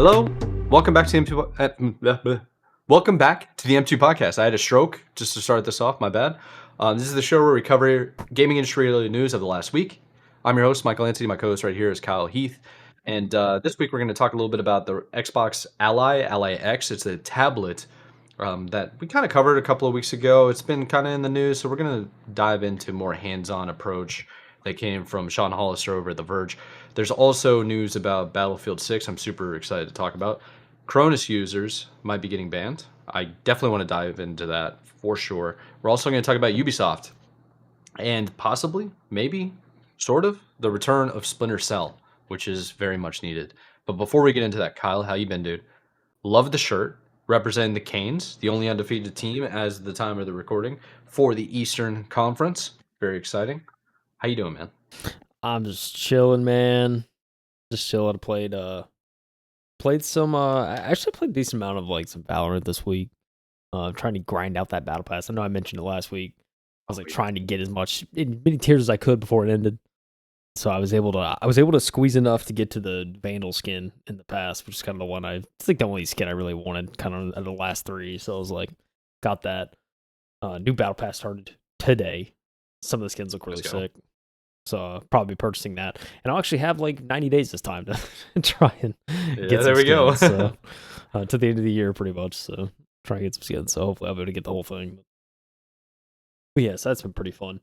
Hello, welcome back to the M2. Welcome back to the M2 podcast. I had a stroke just to start this off. My bad. This is the show where we cover gaming industry related news of the last week. I'm your host, Michael Anthony. My co-host right here is KyleHeath, and this week we're going to talk a little bit about the Xbox Ally X. It's a tablet that we kind of covered a couple of weeks ago. It's been kind of in the news, so we're going to dive into more hands-on approach that came from Sean Hollister over at The Verge. There's also news about Battlefield 6 I'm super excited to talk about. Cronus users might be getting banned. I definitely want to dive into that for sure. We're also going to talk about Ubisoft and possibly, maybe, sort of, the return of Splinter Cell, which is very much needed. But before we get into that, Kyle, how you been, dude? Love the shirt representing the Canes, the only undefeated team as the time of the recording for the Eastern Conference. Very exciting. How you doing, man? I'm just chilling, man. Just chilling. I played some I actually played a decent amount of like some Valorant this week. Trying to grind out that battle pass. I know I mentioned it last week. I was like trying to get as many tiers as I could before it ended. So I was able to squeeze enough to get to the Vandal skin in the past, which is kind of the one I think the only skin I really wanted kind of of the last three. So I was like, got that. New battle pass started today. Some of the skins look really sick. So probably purchasing that, and I'll actually have like 90 days this time to try and get some skins. So to the end of the year, pretty much. So try and get some skins. So hopefully I'll be able to get the whole thing. But yes, that's been pretty fun.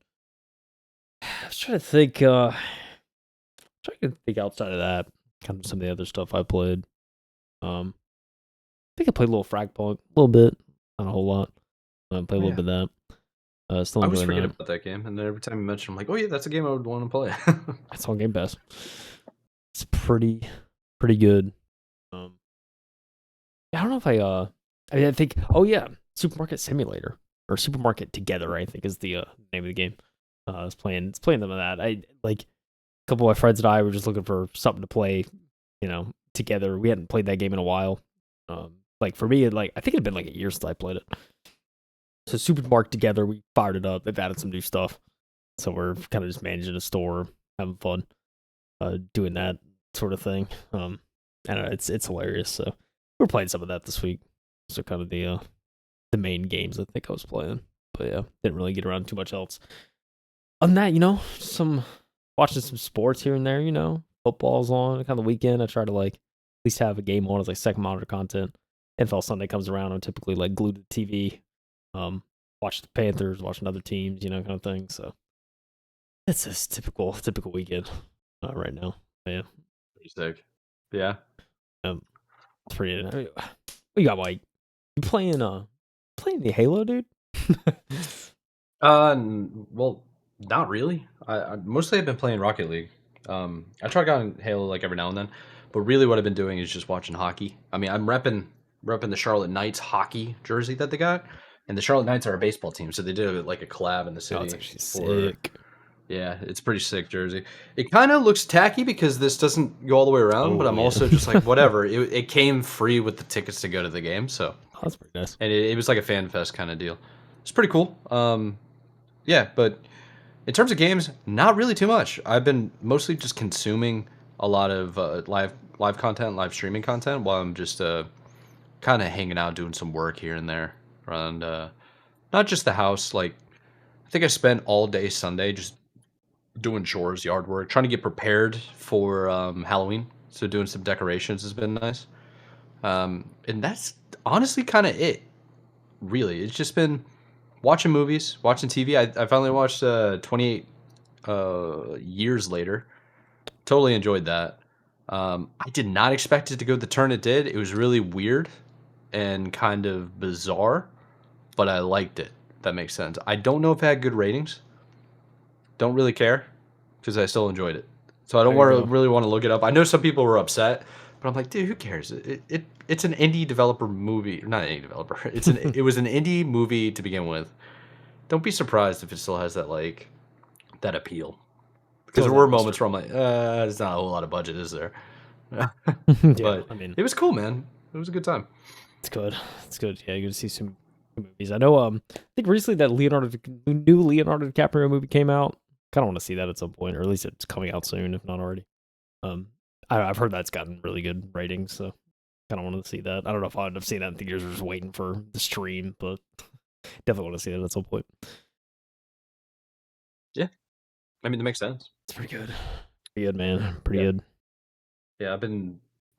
I was trying to think. Outside of that, kind of some of the other stuff I played. I think I played a little Fragpunk, a little bit, not a whole lot. Played a little bit of that. Still I always enjoying forget that. about that game, and then every time you mention, I'm like, oh yeah, that's a game I would want to play. It's on Game Pass. It's pretty good. I don't know if I think, oh yeah, Supermarket Simulator or Supermarket Together, I think is the name of the game. It's playing them of that. I like a couple of my friends and I were just looking for something to play, together. We hadn't played that game in a while. Like for me, I think it had been like a year since I played it. So Supermarket Together, we fired it up. They've added some new stuff. So we're kind of just managing a store, having fun, doing that sort of thing. I don't know, it's hilarious. So we're playing some of that this week. So kind of the main games I think I was playing. But yeah, didn't really get around too much else. Other than that, some watching some sports here and there, football's on kind of the weekend. I try to at least have a game on as second monitor content. NFL Sunday comes around, I'm typically glued to the TV. Watch the Panthers, watching other teams, kind of thing. So it's a typical weekend right now. Yeah. Pretty sick. Yeah. It's pretty. What you got, Mike? You playing the Halo, dude? Well, not really. I mostly I've been playing Rocket League. I try out Halo every now and then, but really what I've been doing is just watching hockey. I mean, I'm repping the Charlotte Knights hockey jersey that they got, and the Charlotte Knights are a baseball team, so they did a collab in the city. Oh, it's actually sick. Yeah, it's pretty sick jersey. It kind of looks tacky because this doesn't go all the way around, but I'm also just like, whatever. It came free with the tickets to go to the game, so. Oh, that's pretty nice. And it was like a fan fest kind of deal. It's pretty cool. Yeah, but in terms of games, not really too much. I've been mostly just consuming a lot of live content, live streaming content, while I'm just kind of hanging out, doing some work here and there around not just the house. I think I spent all day Sunday just doing chores, yard work, trying to get prepared for Halloween. So doing some decorations has been nice. And that's honestly kind of it. Really, it's just been watching movies, watching TV. I finally watched 28 Years Later. Totally enjoyed that. I did not expect it to go the turn it did. It was really weird and kind of bizarre, but I liked it. If that makes sense. I don't know if it had good ratings. Don't really care because I still enjoyed it. So I don't really want to look it up. I know some people were upset, but I'm like, dude, who cares? It's an indie developer movie, not an indie developer. It was an indie movie to begin with. Don't be surprised if it still has that appeal. Because there were moments where I'm like, there's not a whole lot of budget, is there? Yeah, but I mean, it was cool, man. It was a good time. It's good. It's good. Yeah, you're gonna see some movies. I know. I think recently that new Leonardo DiCaprio movie came out. Kind of want to see that at some point, or at least it's coming out soon, if not already. I've heard that's gotten really good ratings. So kind of wanted to see that. I don't know if I'd have seen that in theaters or just waiting for the stream, but definitely want to see that at some point. Yeah, I mean, that makes sense. It's pretty good. Pretty good, man. Pretty good. Yeah,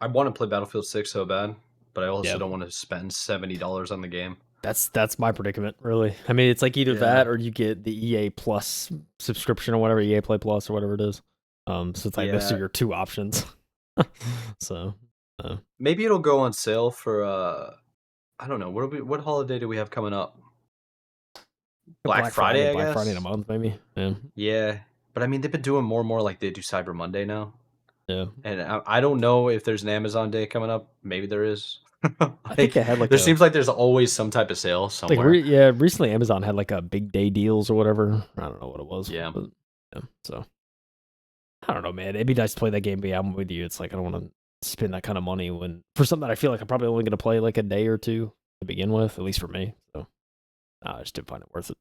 I want to play Battlefield 6 so bad, but I also Yeah. don't want to spend $70 on the game. That's my predicament, really. I mean, it's like either that or you get the EA Plus subscription or whatever, EA Play Plus or whatever it is. So it's like those are your two options. So maybe it'll go on sale for I don't know, what holiday do we have coming up? Black Friday, I Black guess. Friday in a month, maybe. Yeah. Yeah, but I mean, they've been doing more and more like they do Cyber Monday now. Yeah. And I don't know if there's an Amazon Day coming up. Maybe there is. I think they had like there seems like there's always some type of sale somewhere. Recently Amazon had like a big day deals or whatever. I don't know what it was. Yeah. But, yeah. So I don't know, man. It'd be nice to play that game, but yeah, I'm with you. It's like I don't want to spend that kind of money for something that I feel like I'm probably only going to play like a day or two to begin with, at least for me. So I just didn't find it worth it.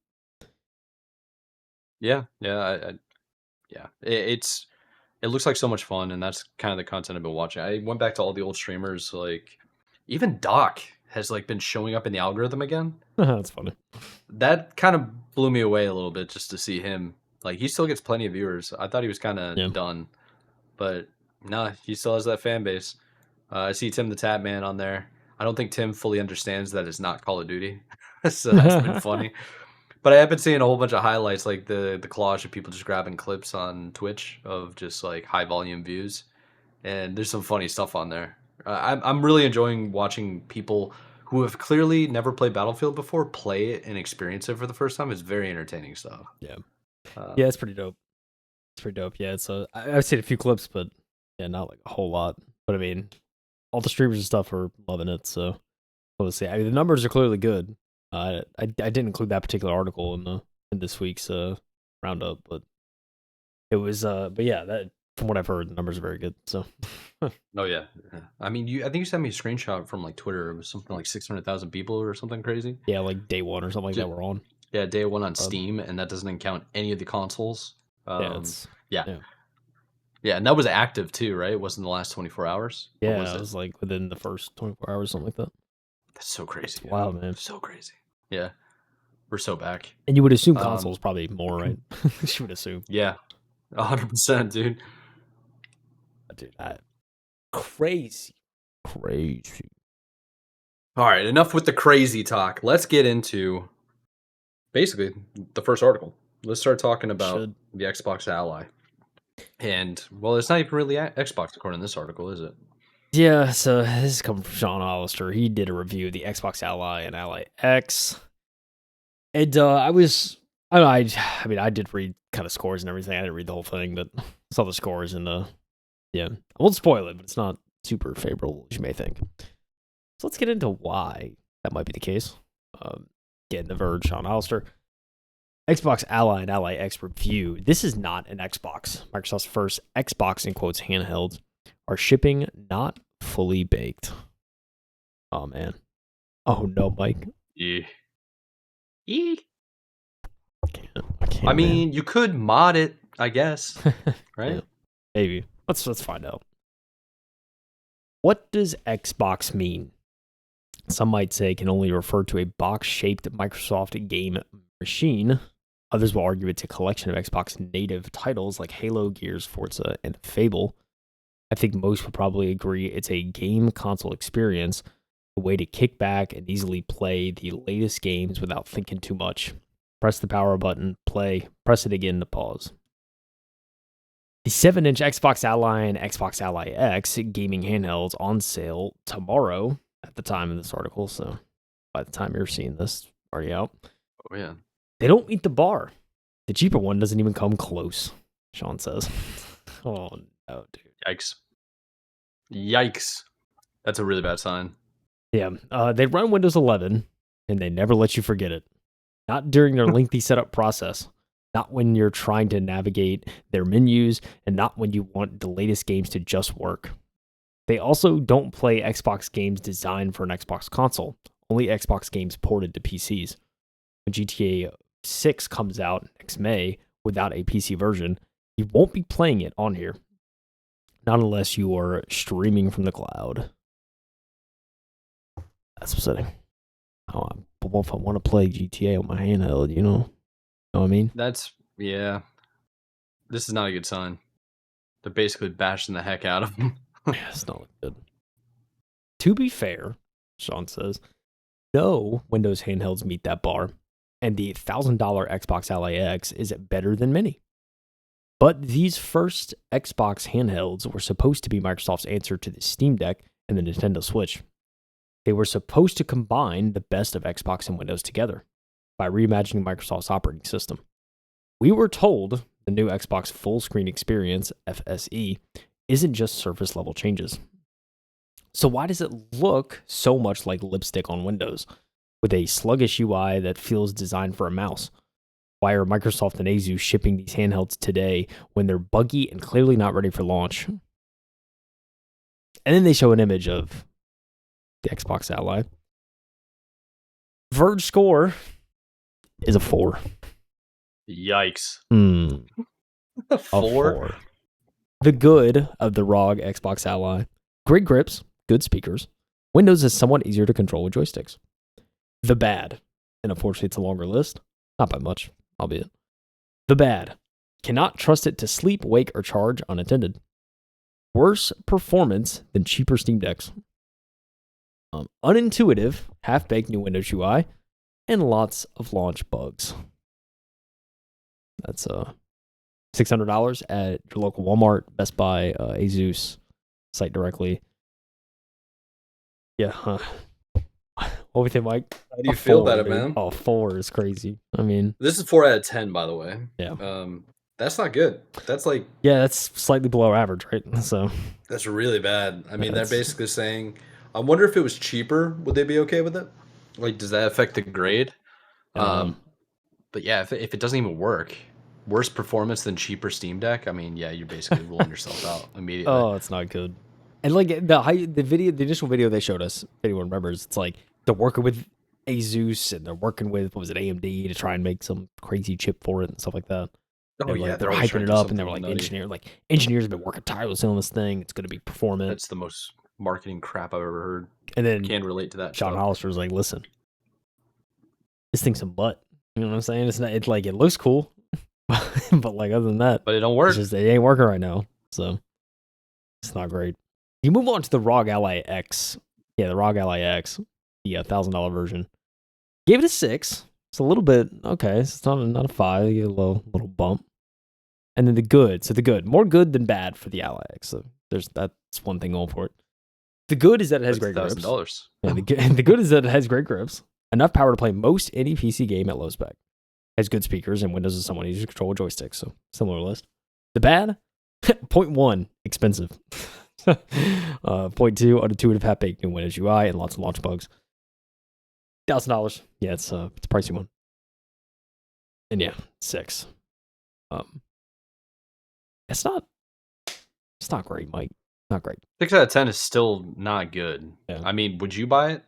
Yeah, it looks like so much fun, and that's kind of the content I've been watching. I went back to all the old streamers, like even Doc has like been showing up in the algorithm again. That's funny. That kind of blew me away a little bit just to see him. Like he still gets plenty of viewers. I thought he was kind of done, but nah, he still has that fan base. I see Tim the Tap Man on there. I don't think Tim fully understands that it's not Call of Duty, so that's been funny. But I have been seeing a whole bunch of highlights, like the collage of people just grabbing clips on Twitch of just like high volume views, and there's some funny stuff on there. I'm really enjoying watching people who have clearly never played Battlefield before play it and experience it for the first time. It's very entertaining stuff. Yeah, yeah, it's pretty dope. It's pretty dope. Yeah, it's I've seen a few clips, but yeah, not like a whole lot. But I mean, all the streamers and stuff are loving it. So we'll see. I mean, the numbers are clearly good. I didn't include that particular article in this week's roundup, but it was but yeah, that from what I've heard, the numbers are very good. So oh yeah. I mean, I think you sent me a screenshot from like Twitter. It was something like 600,000 people or something crazy. Yeah, like day one or something like that. We're on. Yeah, day one on Steam, and that doesn't count any of the consoles. Yeah, and that was active too, right? It wasn't the last 24 hours. Yeah, it was like within the first 24 hours, something like that. That's so crazy. Wow, man. So crazy. Yeah. We're so back. And you would assume consoles probably more, right? You would assume. Yeah. 100%, dude. Dude, crazy. All right, enough with the crazy talk. Let's get into basically the first article. Let's start talking about the Xbox Ally. And, well, it's not even really Xbox according to this article, is it? Yeah, so this is coming from Sean Hollister. He did a review of the Xbox Ally and Ally X. And I mean, I did read kind of scores and everything. I didn't read the whole thing, but saw the scores and yeah. I won't spoil it, but it's not super favorable as you may think. So let's get into why that might be the case. Again, The Verge, Sean Hollister. Xbox Ally and Ally X review. This is not an Xbox. Microsoft's first Xbox, in quotes, handheld, are shipping not fully baked. Oh, man. Oh, no, Mike. Yeah. I can't, I mean, you could mod it, I guess. Right? Yeah, maybe. Let's find out. What does Xbox mean? Some might say it can only refer to a box-shaped Microsoft game machine. Others will argue it's a collection of Xbox native titles like Halo, Gears, Forza, and Fable. I think most would probably agree it's a game console experience, a way to kick back and easily play the latest games without thinking too much. Press the power button, play, press it again to pause. The 7-inch Xbox Ally and Xbox Ally X gaming handhelds on sale tomorrow at the time of this article, so by the time you're seeing this, already out. Oh, yeah. They don't meet the bar. The cheaper one doesn't even come close, Sean says. Oh, no, dude. Yikes. That's a really bad sign. Yeah, they run Windows 11, and they never let you forget it. Not during their lengthy setup process. Not when you're trying to navigate their menus, and not when you want the latest games to just work. They also don't play Xbox games designed for an Xbox console, only Xbox games ported to PCs. When GTA 6 comes out next May without a PC version, you won't be playing it on here. Not unless you are streaming from the cloud. That's upsetting. Oh, but if I want to play GTA on my handheld, you know what I mean? Yeah. This is not a good sign. They're basically bashing the heck out of them. Yeah, it's not good. To be fair, Sean says, no Windows handhelds meet that bar, and the $1,000 Xbox Ally X is better than many. But these first Xbox handhelds were supposed to be Microsoft's answer to the Steam Deck and the Nintendo Switch. They were supposed to combine the best of Xbox and Windows together by reimagining Microsoft's operating system. We were told the new Xbox full screen experience, FSE, isn't just surface level changes. So why does it look so much like lipstick on Windows, with a sluggish UI that feels designed for a mouse? Why are Microsoft and Asus shipping these handhelds today when they're buggy and clearly not ready for launch? And then they show an image of the Xbox Ally. Verge score is a 4. Yikes. A 4. The good of the ROG Xbox Ally. Great grips, good speakers. Windows is somewhat easier to control with joysticks. The bad, and unfortunately it's a longer list, not by much, albeit. The bad, cannot trust it to sleep, wake, or charge unattended. Worse performance than cheaper Steam Decks. Unintuitive, half-baked new Windows UI, and lots of launch bugs. That's $600 at your local Walmart, Best Buy, Asus, site directly. Yeah, huh. What do you think, Mike? How do you feel about it, dude. man? Oh, 4 is crazy. I mean, this is 4 out of 10, by the way. Yeah. That's not good. That's like, yeah, that's slightly below average, right? So that's really bad. I mean, That's- they're basically saying, I wonder if it was cheaper, would they be okay with it? Like, does that affect the grade? But yeah, if it doesn't even work, worse performance than cheaper Steam Deck. I mean, yeah, you're basically ruling yourself out immediately. Oh, it's not good. And like the initial video they showed us, if anyone remembers, it's like they're working with Asus and they're working with, what was it, AMD to try and make some crazy chip for it and stuff like that. Oh And, yeah, they're always hyping trying it to do up, and they were something like nutty. engineers have been working tirelessly on this thing. It's going to be performant. That's the most marketing crap I've ever heard. And then Can't relate to that. Sean stuff. Hollister was like, "Listen, this thing's some butt. You know what I'm saying? It's not. It's like it looks cool, but like other than that, But it don't work. it ain't working right now. So it's not great." You move on to the ROG Ally X. Yeah, the ROG Ally X, the $1,000 version. Gave it a 6. It's a little bit okay. It's not a 5. You get a little bump. And then the good. So the good, more good than bad for the Ally X. So that's one thing going for it. The good is that it has great grips. $1,000. And the good is that it has great grips. Enough power to play most any PC game at low spec. Has good speakers, and Windows is somewhat easier to control with joysticks. So similar list. The bad, 0.1, expensive. 0.2, unintuitive, half-baked new Windows UI, and lots of launch bugs. $1,000. Yeah, it's a pricey one. And yeah, 6. It's not great, Mike. Not great. 6 out of 10 is still not good. Yeah. I mean, would you buy it?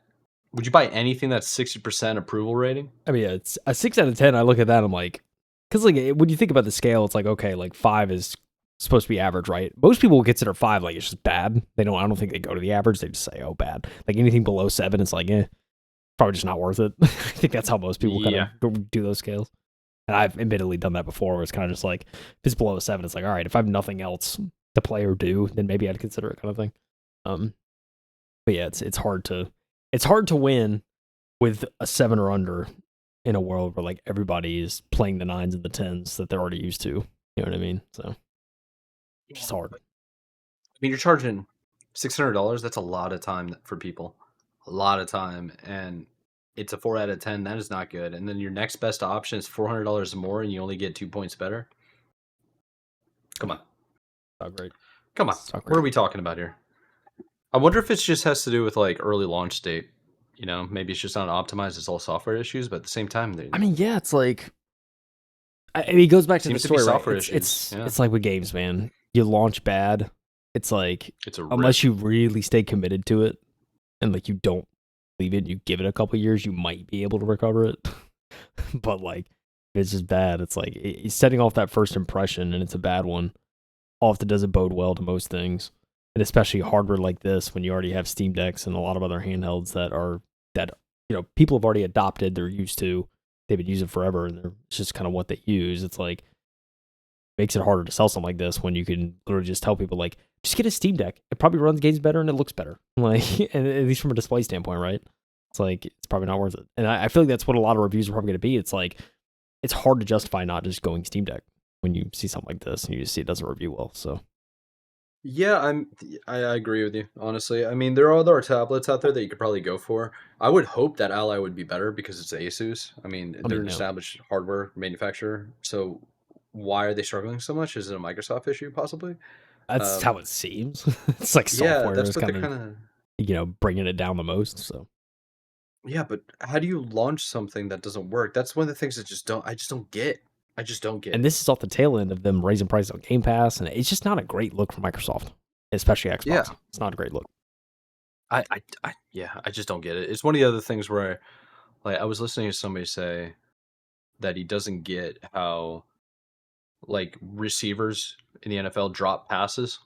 Would you buy anything that's 60% approval rating? I mean, yeah, it's a 6 out of 10. I look at that, I'm like, because like when you think about the scale, it's like, okay, like 5 is supposed to be average, right? Most people will consider 5 like it's just bad. I don't think they go to the average. They just say, oh, bad. Like anything below 7, it's like, probably just not worth it. I think that's how most people kind of do those scales. And I've admittedly done that before, where it's kind of just like, if it's below a 7, it's like, all right, if I have nothing else to play or do, then maybe I'd consider it, kind of thing. But yeah, it's hard to win with a 7 or under in a world where like everybody is playing the 9s and the 10s that they're already used to. You know what I mean? So it's just hard. I mean, you're charging $600. That's a lot of time for people. A lot of time. And it's a 4 out of 10. That is not good. And then your next best option is $400 more, and you only get 2 points better. Come on. Not great. Come on. What are we talking about here? I wonder if it just has to do with like early launch date. You know, maybe it's just not optimized. It's all software issues, but at the same time, I mean, yeah, it's like, I mean, it goes back to the Seems to be story, software right? issues, yeah. It's like with games, man. You launch bad. It's like, it's a unless you really stay committed to it and like you don't leave it, you give it a couple years, you might be able to recover it. But like, if it's just bad, it's like it's setting off that first impression, and it's a bad one. Often doesn't bode well to most things, and especially hardware like this when you already have Steam Decks and a lot of other handhelds that are that people have already adopted. They're used to. They've been using forever, and it's just kind of what they use. It's like makes it harder to sell something like this when you can literally just tell people like, just get a Steam Deck. It probably runs games better and it looks better. Like, and at least from a display standpoint, right? It's like it's probably not worth it. And I feel like that's what a lot of reviews are probably going to be. It's like it's hard to justify not just going Steam Deck when you see something like this and you just see it doesn't review well. So Yeah, I agree with you, honestly. I mean, there are other tablets out there that you could probably go for. I would hope that Ally would be better because it's Asus. I mean, I they're mean, an established hardware manufacturer. So why are they struggling so much? Is it a Microsoft issue, possibly? that's how Um, it seems. It's like yeah, software is that's what they're kind kind of. of bringing it down the most. So Yeah, but how do you launch something that doesn't work? That's one of the things that I just don't get. I just don't and get. this is off the tail end of them raising prices on Game Pass, and it's just not a great look for Microsoft, especially Yeah, Xbox. It's not a great look. yeah, I just don't get it. It's one of the other things where, like, I was listening to somebody say that he doesn't get how like receivers in the NFL drop passes.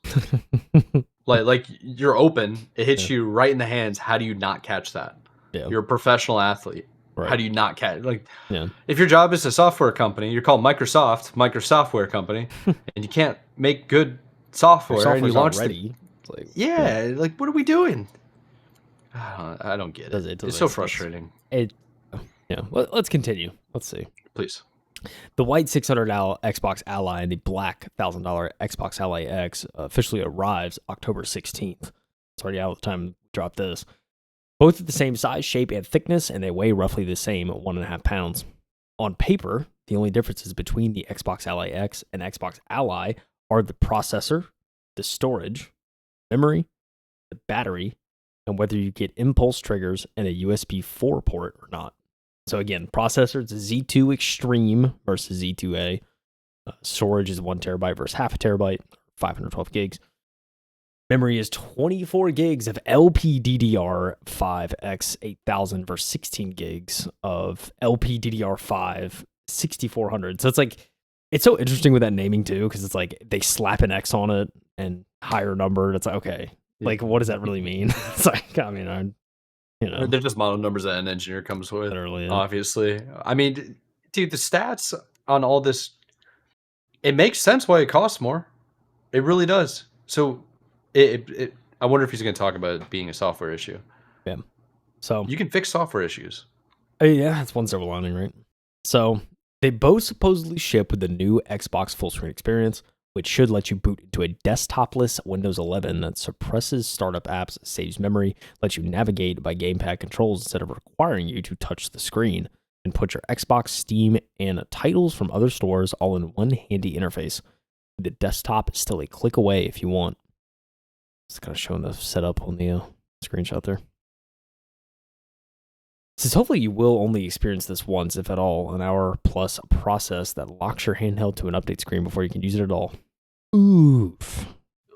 Like you're open, it hits Yeah. you right in the hands. How do you not catch that? Yeah. You're a professional athlete. How Right. do you not catch? Like, Yeah. if your job is a software company, you're called Microsoft Software Company, and you can't make good Your software, and you software's not launch the ready. It's like, yeah, yeah. Like, what are we doing? I don't get it. it doesn't It's make so sense. frustrating. Yeah. Let's continue. Let's see. Please. The white $600 Xbox Ally and the black $1,000 Xbox Ally X officially arrives October 16th. It's already out at the time we dropped this. Both are the same size, shape, and thickness, and they weigh roughly the same, 1.5 pounds. On paper, the only differences between the Xbox Ally X and Xbox Ally are the processor, the storage, memory, the battery, and whether you get impulse triggers and a USB 4 port or not. So again, processor, it's a Z2 Extreme versus Z2A. Storage is 1 terabyte versus half a terabyte, 512 gigs. Memory is 24 gigs of LPDDR5X 8000 versus 16 gigs of LPDDR5 6400. So it's so interesting with that naming too, because it's like they slap an X on it and higher number. And it's like, okay, like what does that really mean? It's like, I mean, They're just model numbers that an engineer comes with, literally. obviously. I mean, dude, the stats on all this, it makes sense why it costs more. It really does. So, I wonder if he's going to talk about it being a software issue. Yeah. So, You can fix software issues. yeah, that's one silver lining, right? So, they both supposedly ship with the new Xbox full screen experience, which should let you boot into a desktopless Windows 11 that suppresses startup apps, saves memory, lets you navigate by gamepad controls instead of requiring you to touch the screen, and put your Xbox, Steam, and titles from other stores all in one handy interface. The desktop is still a click away if you want. It's kind of showing the setup on the screenshot there. It says hopefully you will only experience this once, if at all, an hour plus process that locks your handheld to an update screen before you can use it at all. Oof.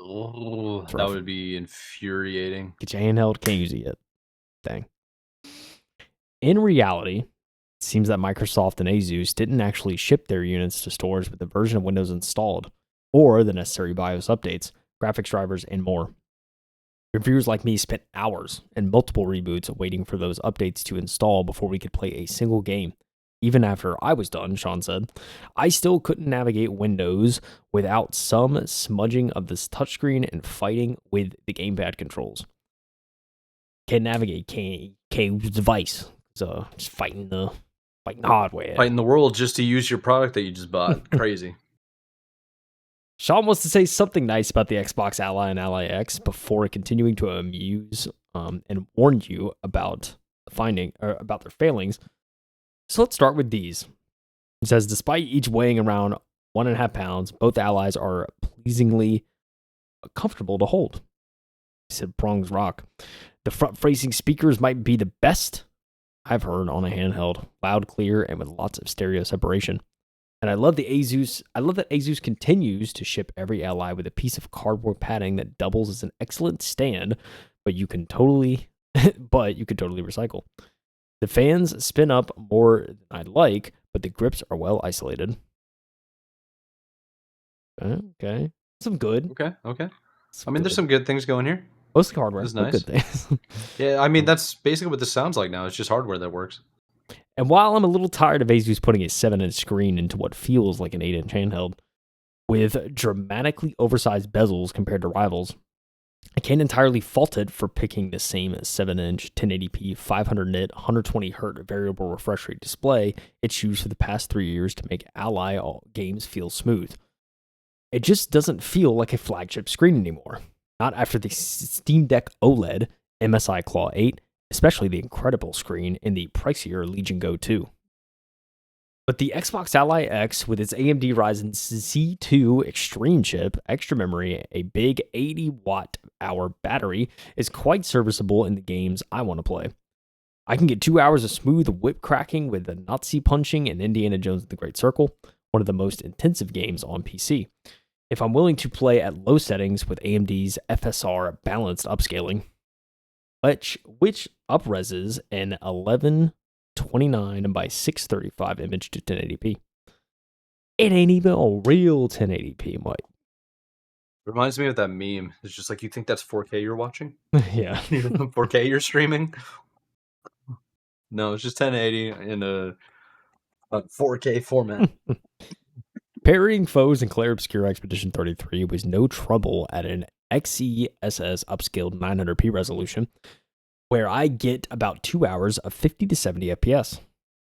Oh, that rough. would be infuriating. Get your handheld, can't use it yet. Dang. In reality, it seems that Microsoft and Asus didn't actually ship their units to stores with the version of Windows installed, or the necessary BIOS updates, graphics drivers, and more. Reviewers like me spent hours and multiple reboots waiting for those updates to install before we could play a single game. Even after I was done, Sean said, I still couldn't navigate Windows without some smudging of this touchscreen and fighting with the gamepad controls. Can't navigate, can't use the device. So just fighting the hardware. Fighting the world just to use your product that you just bought. Crazy. Sean wants to say something nice about the Xbox Ally and Ally X before continuing to amuse and warn you about about their failings. So let's start with these. It says, despite each weighing around 1.5 pounds, both Allies are pleasingly comfortable to hold. He said, prongs rock. The front-facing speakers might be the best I've heard on a handheld, loud, clear, and with lots of stereo separation. And I love that Asus continues to ship every Ally with a piece of cardboard padding that doubles as an excellent stand, but you can totally recycle. The fans spin up more than I'd like, but the grips are well isolated. Okay. Some good. Okay. I mean, there's some good things going here. Mostly hardware, That's but good nice. things. Yeah, I mean, that's basically what this sounds like now. It's just hardware that works. And while I'm a little tired of Asus putting a 7-inch screen into what feels like an 8-inch handheld, with dramatically oversized bezels compared to rivals, I can't entirely fault it for picking the same 7-inch 1080p 500 nit 120Hz variable refresh rate display it's used for the past 3 years to make Ally games feel smooth. It just doesn't feel like a flagship screen anymore. Not after the Steam Deck OLED, MSI Claw 8, especially the incredible screen in the pricier Legion Go 2. But the Xbox Ally X, with its AMD Ryzen Z2 Extreme chip, extra memory, a big 80 watt-hour battery, is quite serviceable in the games I want to play. I can get 2 hours of smooth whip cracking with the Nazi punching and Indiana Jones and the Great Circle, one of the most intensive games on PC. If I'm willing to play at low settings with AMD's FSR balanced upscaling, which upreses an 1129 by 635 image to 1080p. It ain't even a real 1080p, Mike. Reminds me of that meme. It's just like, you think that's 4K you're watching? Yeah. 4K you're streaming? No, it's just 1080 in a 4K format. Parrying foes in Clair Obscure Expedition 33 was no trouble at an XESS upscaled 900p resolution, where I get about 2 hours of 50 to 70 FPS.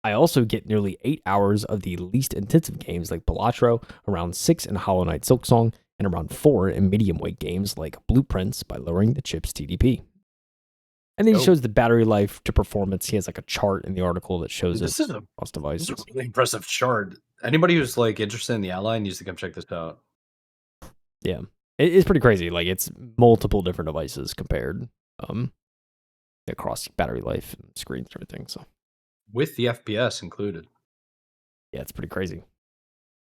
I also get nearly 8 hours of the least intensive games like Balatro, around 6 in Hollow Knight Silksong, and around 4 in medium weight games like Blueprints by lowering the chip's TDP. And then he shows the battery life to performance. He has like a chart in the article that shows This is a device. really impressive chart. Anybody who's like interested in the Ally needs to come check this out. Yeah, it's pretty crazy. Like, it's multiple different devices compared across battery life and screens and everything. So with the FPS included. Yeah, it's pretty crazy.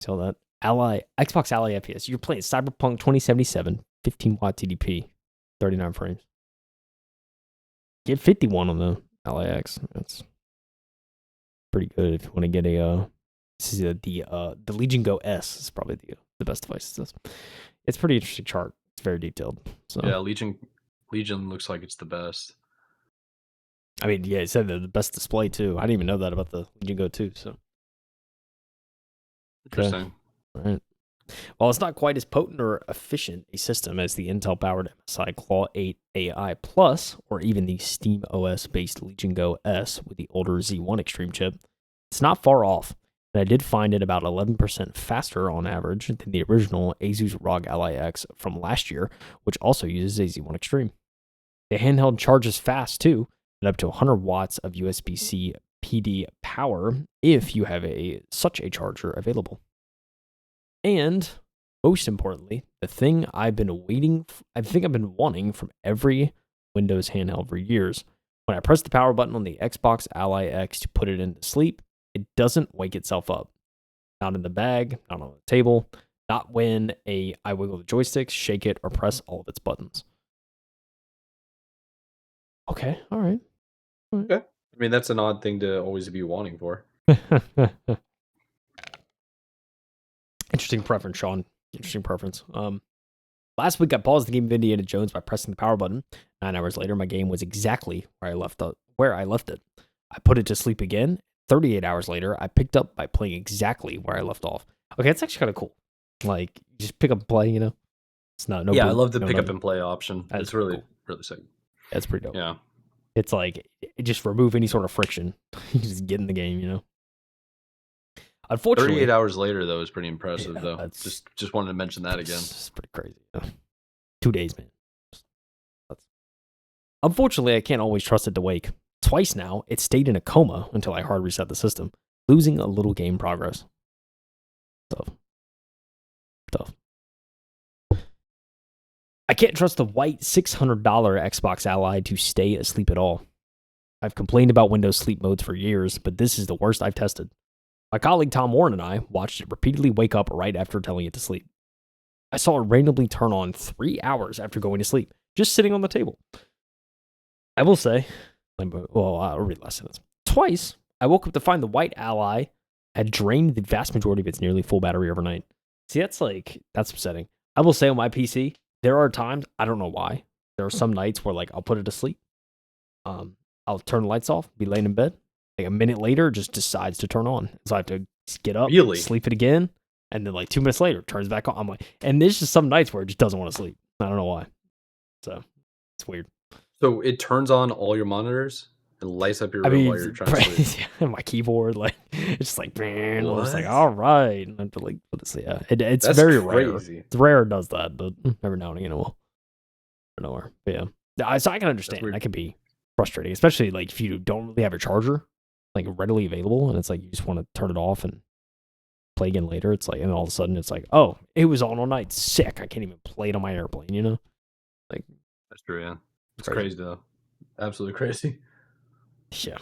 So that Xbox Ally FPS. You're playing Cyberpunk 2077, 15 watt TDP, 39 frames. Get 51 on the Ally X. That's pretty good if you want to get a. This is the Legion Go S is probably the best device. It's pretty interesting chart. It's very detailed. So yeah, Legion looks like it's the best. I mean, yeah, it said the best display too. I didn't even know that about the Legion Go 2. So interesting. Okay. Right. While it's not quite as potent or efficient a system as the Intel-powered MSI Claw 8 AI Plus, or even the Steam OS-based Legion Go S with the older Z1 Extreme chip, it's not far off, and I did find it about 11% faster on average than the original Asus ROG Ally X from last year, which also uses a Z1 Extreme. The handheld charges fast too, at up to 100 watts of USB-C PD power if you have such a charger available. And most importantly, the thing I've been wanting from every Windows handheld for years. When I press the power button on the Xbox Ally X to put it into sleep, it doesn't wake itself up. Not in the bag, not on the table, not when I wiggle the joysticks, shake it, or press all of its buttons. Okay, all right. Okay. I mean, that's an odd thing to always be wanting for. Interesting preference, Sean. Interesting preference. Last week I paused the game of Indiana Jones by pressing the power button. 9 hours later, my game was exactly where I left it. I put it to sleep again. 38 hours later, I picked up by playing exactly where I left off. Okay, it's actually kind of cool. Like, you just pick up and play, you know? It's not I love the pick up and play option. It's really, really sick. That's pretty dope. Yeah. It's like, just remove any sort of friction. You just get in the game, you know? Unfortunately, 38 hours later, though, is pretty impressive, though. Just wanted to mention that again. It's pretty crazy. 2 days, man. Unfortunately, I can't always trust it to wake. Twice now, it stayed in a coma until I hard reset the system, losing a little game progress. Tough. I can't trust the white $600 Xbox Ally to stay asleep at all. I've complained about Windows sleep modes for years, but this is the worst I've tested. My colleague Tom Warren and I watched it repeatedly wake up right after telling it to sleep. I saw it randomly turn on 3 hours after going to sleep, just sitting on the table. I will say, I'll read last sentence. Twice, I woke up to find the white Ally had drained the vast majority of its nearly full battery overnight. See, that's upsetting. I will say on my PC, there are times, I don't know why, there are some nights where like I'll put it to sleep. I'll turn the lights off, be laying in bed. Like a minute later, it just decides to turn on. So I have to get up, sleep it again, and then like 2 minutes later, it turns back on. I'm like, and there's just some nights where it just doesn't want to sleep. I don't know why. So it's weird. So it turns on all your monitors and lights up your room while you're trying to sleep. My keyboard, like it's just like, man, I'm just like, all right, and I have to like put this. Yeah, it's That's very crazy. rare. It's rare it does that, but every now and again it will. I don't know where, but yeah. So I can understand. That can be frustrating, especially like if you don't really have a charger like readily available, and it's like you just want to turn it off and play again later. It's like, and all of a sudden it's like, oh, it was on all night. Sick. I can't even play it on my airplane. You know, like that's true. Yeah, it's crazy though. Absolutely crazy. Yeah.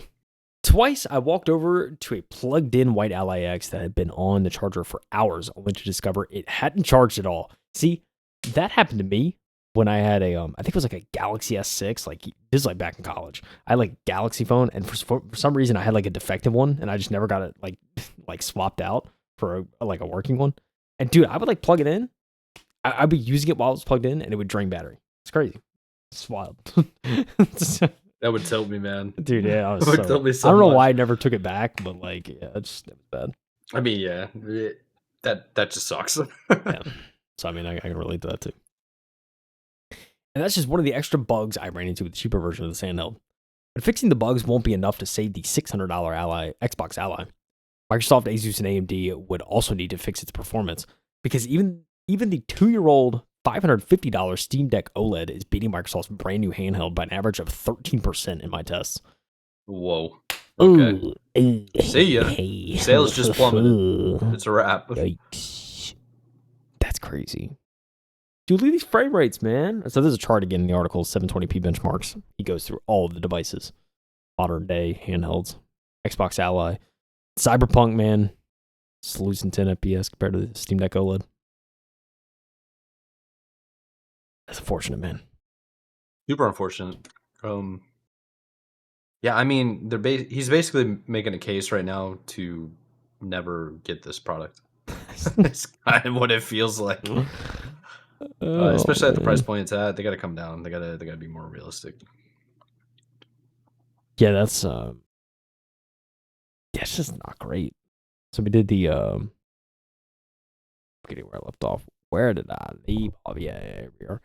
Twice I walked over to a plugged-in white Ally X that had been on the charger for hours, only to discover it hadn't charged at all. See, that happened to me when I had a, I think it was like a Galaxy S6. Like this is like back in college. I had like a Galaxy phone, and for some reason I had like a defective one, and I just never got it like swapped out for a working one. And dude, I would like plug it in. I'd be using it while it was plugged in, and it would drain battery. It's crazy. It's wild. That would tilt me, man. Dude, yeah, I was tilt me so I don't know much. why I never took it back, but like, yeah, it was bad. I mean, yeah, that just sucks. Yeah. So I mean, I can relate to that too. And that's just one of the extra bugs I ran into with the cheaper version of the handheld. But fixing the bugs won't be enough to save the $600 Xbox Ally. Microsoft, Asus, and AMD would also need to fix its performance, because even the 2-year-old $550 Steam Deck OLED is beating Microsoft's brand new handheld by an average of 13% in my tests. Whoa. Okay. Ooh. See ya. Sales just plummeted. It's a wrap. Yikes. That's crazy. Dude, look at these frame rates, man. So there's a chart again in the article, 720p benchmarks. He goes through all of the devices. Modern day handhelds. Xbox Ally. Cyberpunk, man. It's losing 10 FPS compared to the Steam Deck OLED. That's unfortunate, man. Super unfortunate. Yeah, I mean, he's basically making a case right now to never get this product. That's kind of what it feels like. Especially at the price point it's at, they got to come down. They got to be more realistic. Yeah, that's it's just not great. So we did the forgetting where I left off. Where did I leave? Oh yeah, here we are.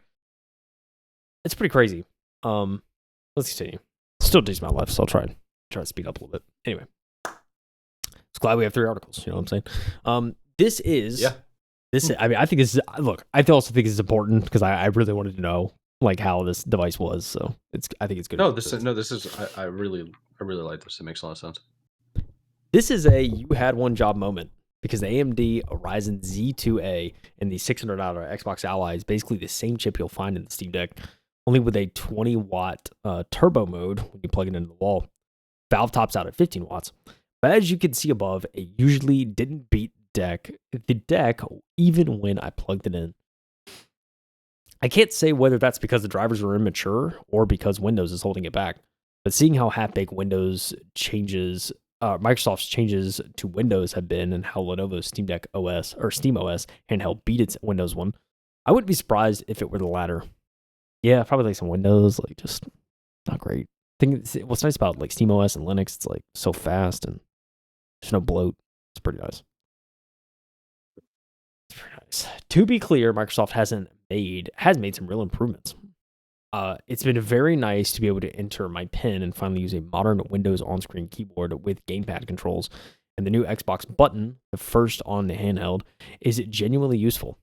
It's pretty crazy. Let's continue. Still decent amount left, so I'll try to speed up a little bit. Anyway, it's glad we have 3 articles. You know what I'm saying? This is. I mean, I think this is. Look, I also think this is important because I really wanted to know like how this device was. So I think it's good. This is. I really like this. It makes a lot of sense. This is a you had one job moment, because the AMD Ryzen Z2A and the $600 Xbox Ally is basically the same chip you'll find in the Steam Deck, only with a 20-watt turbo mode when you plug it into the wall. Valve tops out at 15 watts. But as you can see above, it usually didn't beat the deck even when I plugged it in. I can't say whether that's because the drivers are immature or because Windows is holding it back, but seeing how half-baked Windows changes, Microsoft's changes to Windows have been, and how Lenovo's Steam Deck OS or Steam OS handheld beat its Windows one, I wouldn't be surprised if it were the latter. Yeah, probably like some Windows, like just not great. What's nice about like Steam OS and Linux, it's like so fast and there's no bloat. It's pretty nice. It's pretty nice. To be clear, Microsoft has made some real improvements. It's been very nice to be able to enter my PIN and finally use a modern Windows on-screen keyboard with gamepad controls. And the new Xbox button, the first on the handheld, is genuinely useful.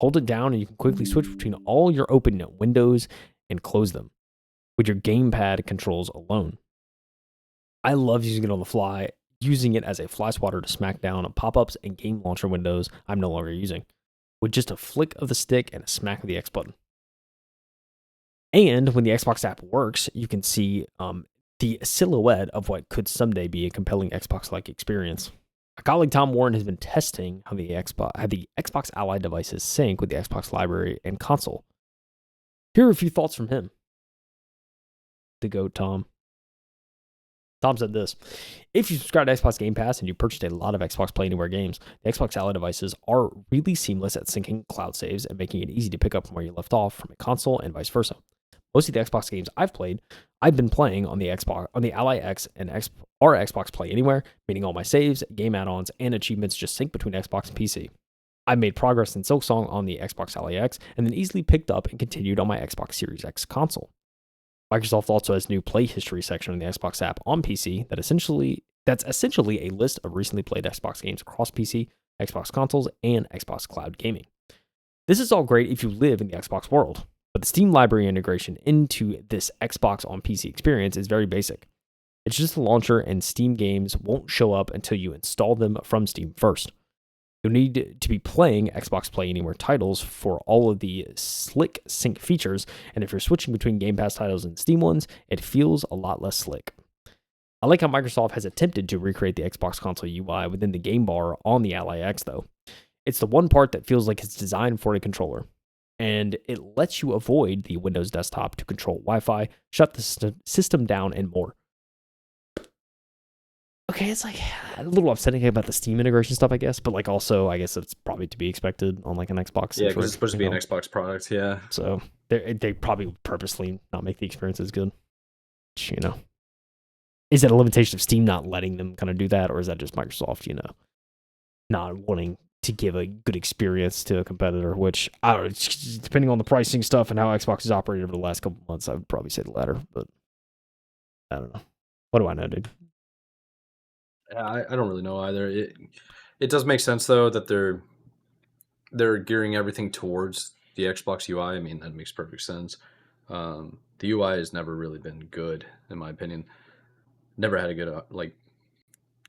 Hold it down and you can quickly switch between all your open windows and close them with your gamepad controls alone. I love using it on the fly, using it as a fly swatter to smack down on pop-ups and game launcher windows I'm no longer using, with just a flick of the stick and a smack of the X button. And when the Xbox app works, you can see the silhouette of what could someday be a compelling Xbox-like experience. My colleague Tom Warren has been testing how the Xbox Ally devices sync with the Xbox library and console. Here are a few thoughts from him. The GOAT, Tom. Tom said this: if you subscribe to Xbox Game Pass and you purchased a lot of Xbox Play Anywhere games, the Xbox Ally devices are really seamless at syncing cloud saves and making it easy to pick up from where you left off from a console and vice versa. most of the Xbox games I've played, I've been playing on the Xbox, on the Ally X and or Xbox Play Anywhere, meaning all my saves, game add-ons, and achievements just sync between Xbox and PC. I made progress in Silksong on the Xbox Ally X, and then easily picked up and continued on my Xbox Series X console. Microsoft also has a new play history section on the Xbox app on PC that's essentially a list of recently played Xbox games across PC, Xbox consoles, and Xbox Cloud Gaming. This is all great if you live in the Xbox world, but the Steam library integration into this Xbox on PC experience is very basic. It's just a launcher, and Steam games won't show up until you install them from Steam first. You'll need to be playing Xbox Play Anywhere titles for all of the slick sync features, and if you're switching between Game Pass titles and Steam ones, it feels a lot less slick. I like how Microsoft has attempted to recreate the Xbox console UI within the game bar on the Ally X, though. It's the one part that feels like it's designed for a controller, and it lets you avoid the Windows desktop to control Wi-Fi, shut the system down, and more. Okay, it's like a little upsetting about the Steam integration stuff, I guess, but like also, I guess it's probably to be expected on like an Xbox. Yeah, because it's supposed to be an Xbox product, yeah. So they probably purposely not make the experience as good. Which, is that a limitation of Steam not letting them kind of do that, or is that just Microsoft, not wanting to give a good experience to a competitor? Which, I don't know, depending on the pricing stuff and how Xbox has operated over the last couple months, I would probably say the latter, but I don't know. What do I know, dude? I don't really know either. It does make sense though that they're gearing everything towards the Xbox UI. I mean, that makes perfect sense. The UI has never really been good, in my opinion. Never had a good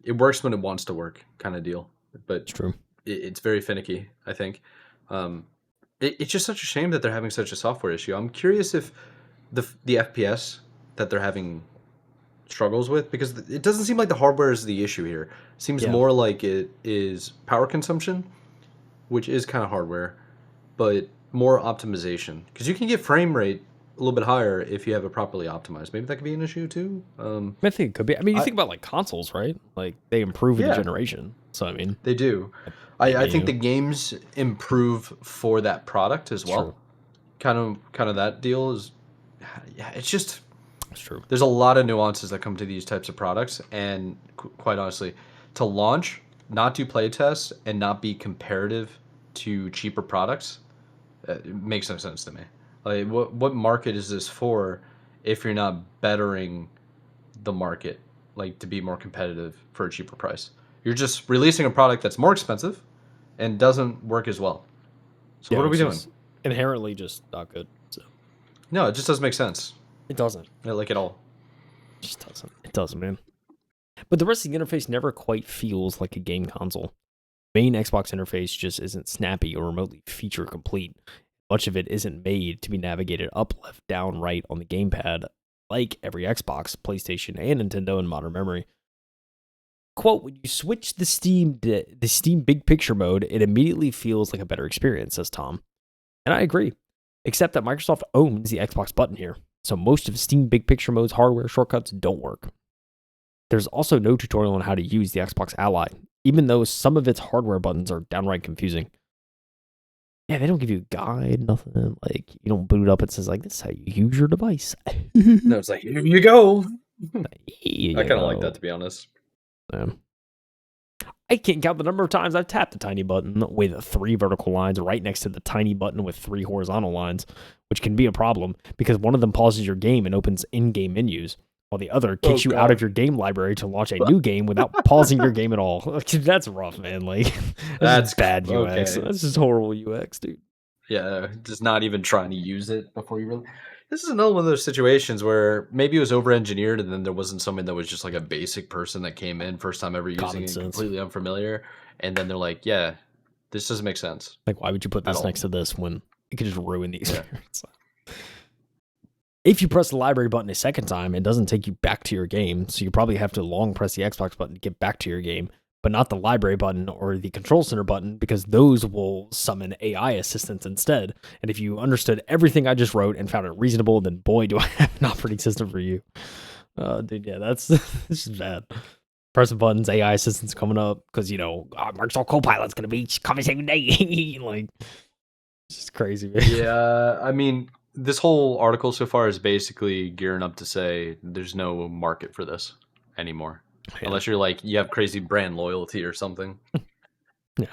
it works when it wants to work kind of deal, but It's true. It's very finicky, I think. It's just such a shame that they're having such a software issue. I'm curious if the FPS that they're having struggles with, because it doesn't seem like the hardware is the issue here. It seems more like it is power consumption, which is kind of hardware, but more optimization, because you can get frame rate a little bit higher if you have it properly optimized. Maybe that could be an issue too. I think it could be. I mean, you think about like consoles, right? Like they improve with the generation. So I mean, they do. I think the games improve for that product as well. Kind of that deal is, yeah. It's just. It's true. There's a lot of nuances that come to these types of products, and quite honestly, to launch, not do play tests, and not be comparative to cheaper products, it makes no sense to me. Like, what market is this for if you're not bettering the market, like to be more competitive for a cheaper price? You're just releasing a product that's more expensive and doesn't work as well. So what are we doing? Inherently just not good. So no, it just doesn't make sense. It doesn't. Like at all. It just doesn't. It doesn't, man. But the rest of the interface never quite feels like a game console. Main Xbox interface just isn't snappy or remotely feature complete. Much of it isn't made to be navigated up, left, down, right on the gamepad, like every Xbox, PlayStation, and Nintendo in modern memory. Quote, when you switch the Steam Big Picture mode, it immediately feels like a better experience, says Tom. And I agree, except that Microsoft owns the Xbox button here. So most of Steam Big Picture mode's hardware shortcuts don't work. There's also no tutorial on how to use the Xbox Ally, even though some of its hardware buttons are downright confusing. Yeah, they don't give you a guide, nothing. Like, you don't boot it up, it says, like, this is how you use your device. No, it's like, here you go. I kind of like that, to be honest. I can't count the number of times I've tapped the tiny button with 3 vertical lines right next to the tiny button with 3 horizontal lines, which can be a problem because one of them pauses your game and opens in-game menus, while the other kicks you out of your game library to launch a new game without pausing your game at all. That's rough, man. Like, that's bad UX. Okay. That's just horrible UX, dude. Yeah, just not even trying to use it before you really... This is another one of those situations where maybe it was over-engineered and then there wasn't someone that was just like a basic person that came in first time ever using it, completely unfamiliar, and then they're like, yeah, this doesn't make sense. Like, why would you put this next to this when it could just ruin the experience? Yeah. If you press the library button a second time, it doesn't take you back to your game, so you probably have to long press the Xbox button to get back to your game, but not the library button or the control center button, because those will summon AI assistants instead. And if you understood everything I just wrote and found it reasonable, then boy, do I have an operating system for you. Dude, yeah, this is bad. Pressing buttons, AI assistants coming up, because, Microsoft Copilot's going to be coming every day. Like, it's just crazy, man. Yeah, I mean, this whole article so far is basically gearing up to say there's no market for this anymore, Yeah. unless you're like you have crazy brand loyalty or something. Yeah.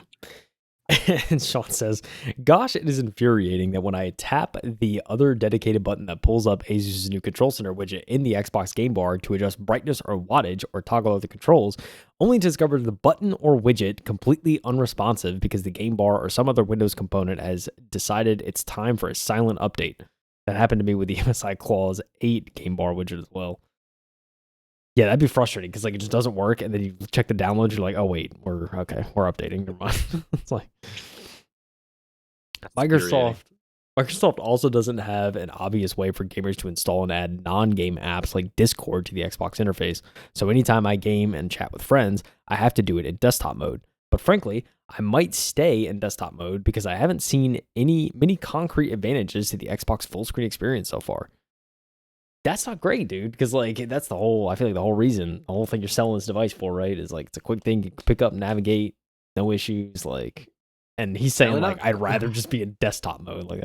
And Sean says, gosh, it is infuriating that when I tap the other dedicated button that pulls up Asus's new Control Center widget in the Xbox game bar to adjust brightness or wattage or toggle other controls, only to discover the button or widget completely unresponsive because the game bar or some other Windows component has decided it's time for a silent update. That happened to me with the MSI Clause 8 game bar widget as well. Yeah, that'd be frustrating because like it just doesn't work, and then you check the downloads, you're like, oh wait, we're updating. Never mind. It's like Microsoft also doesn't have an obvious way for gamers to install and add non-game apps like Discord to the Xbox interface. So anytime I game and chat with friends, I have to do it in desktop mode. But frankly, I might stay in desktop mode because I haven't seen many concrete advantages to the Xbox full screen experience so far. That's not great, dude, because like that's the whole, I feel like the whole thing you're selling this device for, right, is like it's a quick thing you can pick up, navigate, no issues, like, and he's saying like I'd rather just be in desktop mode. Like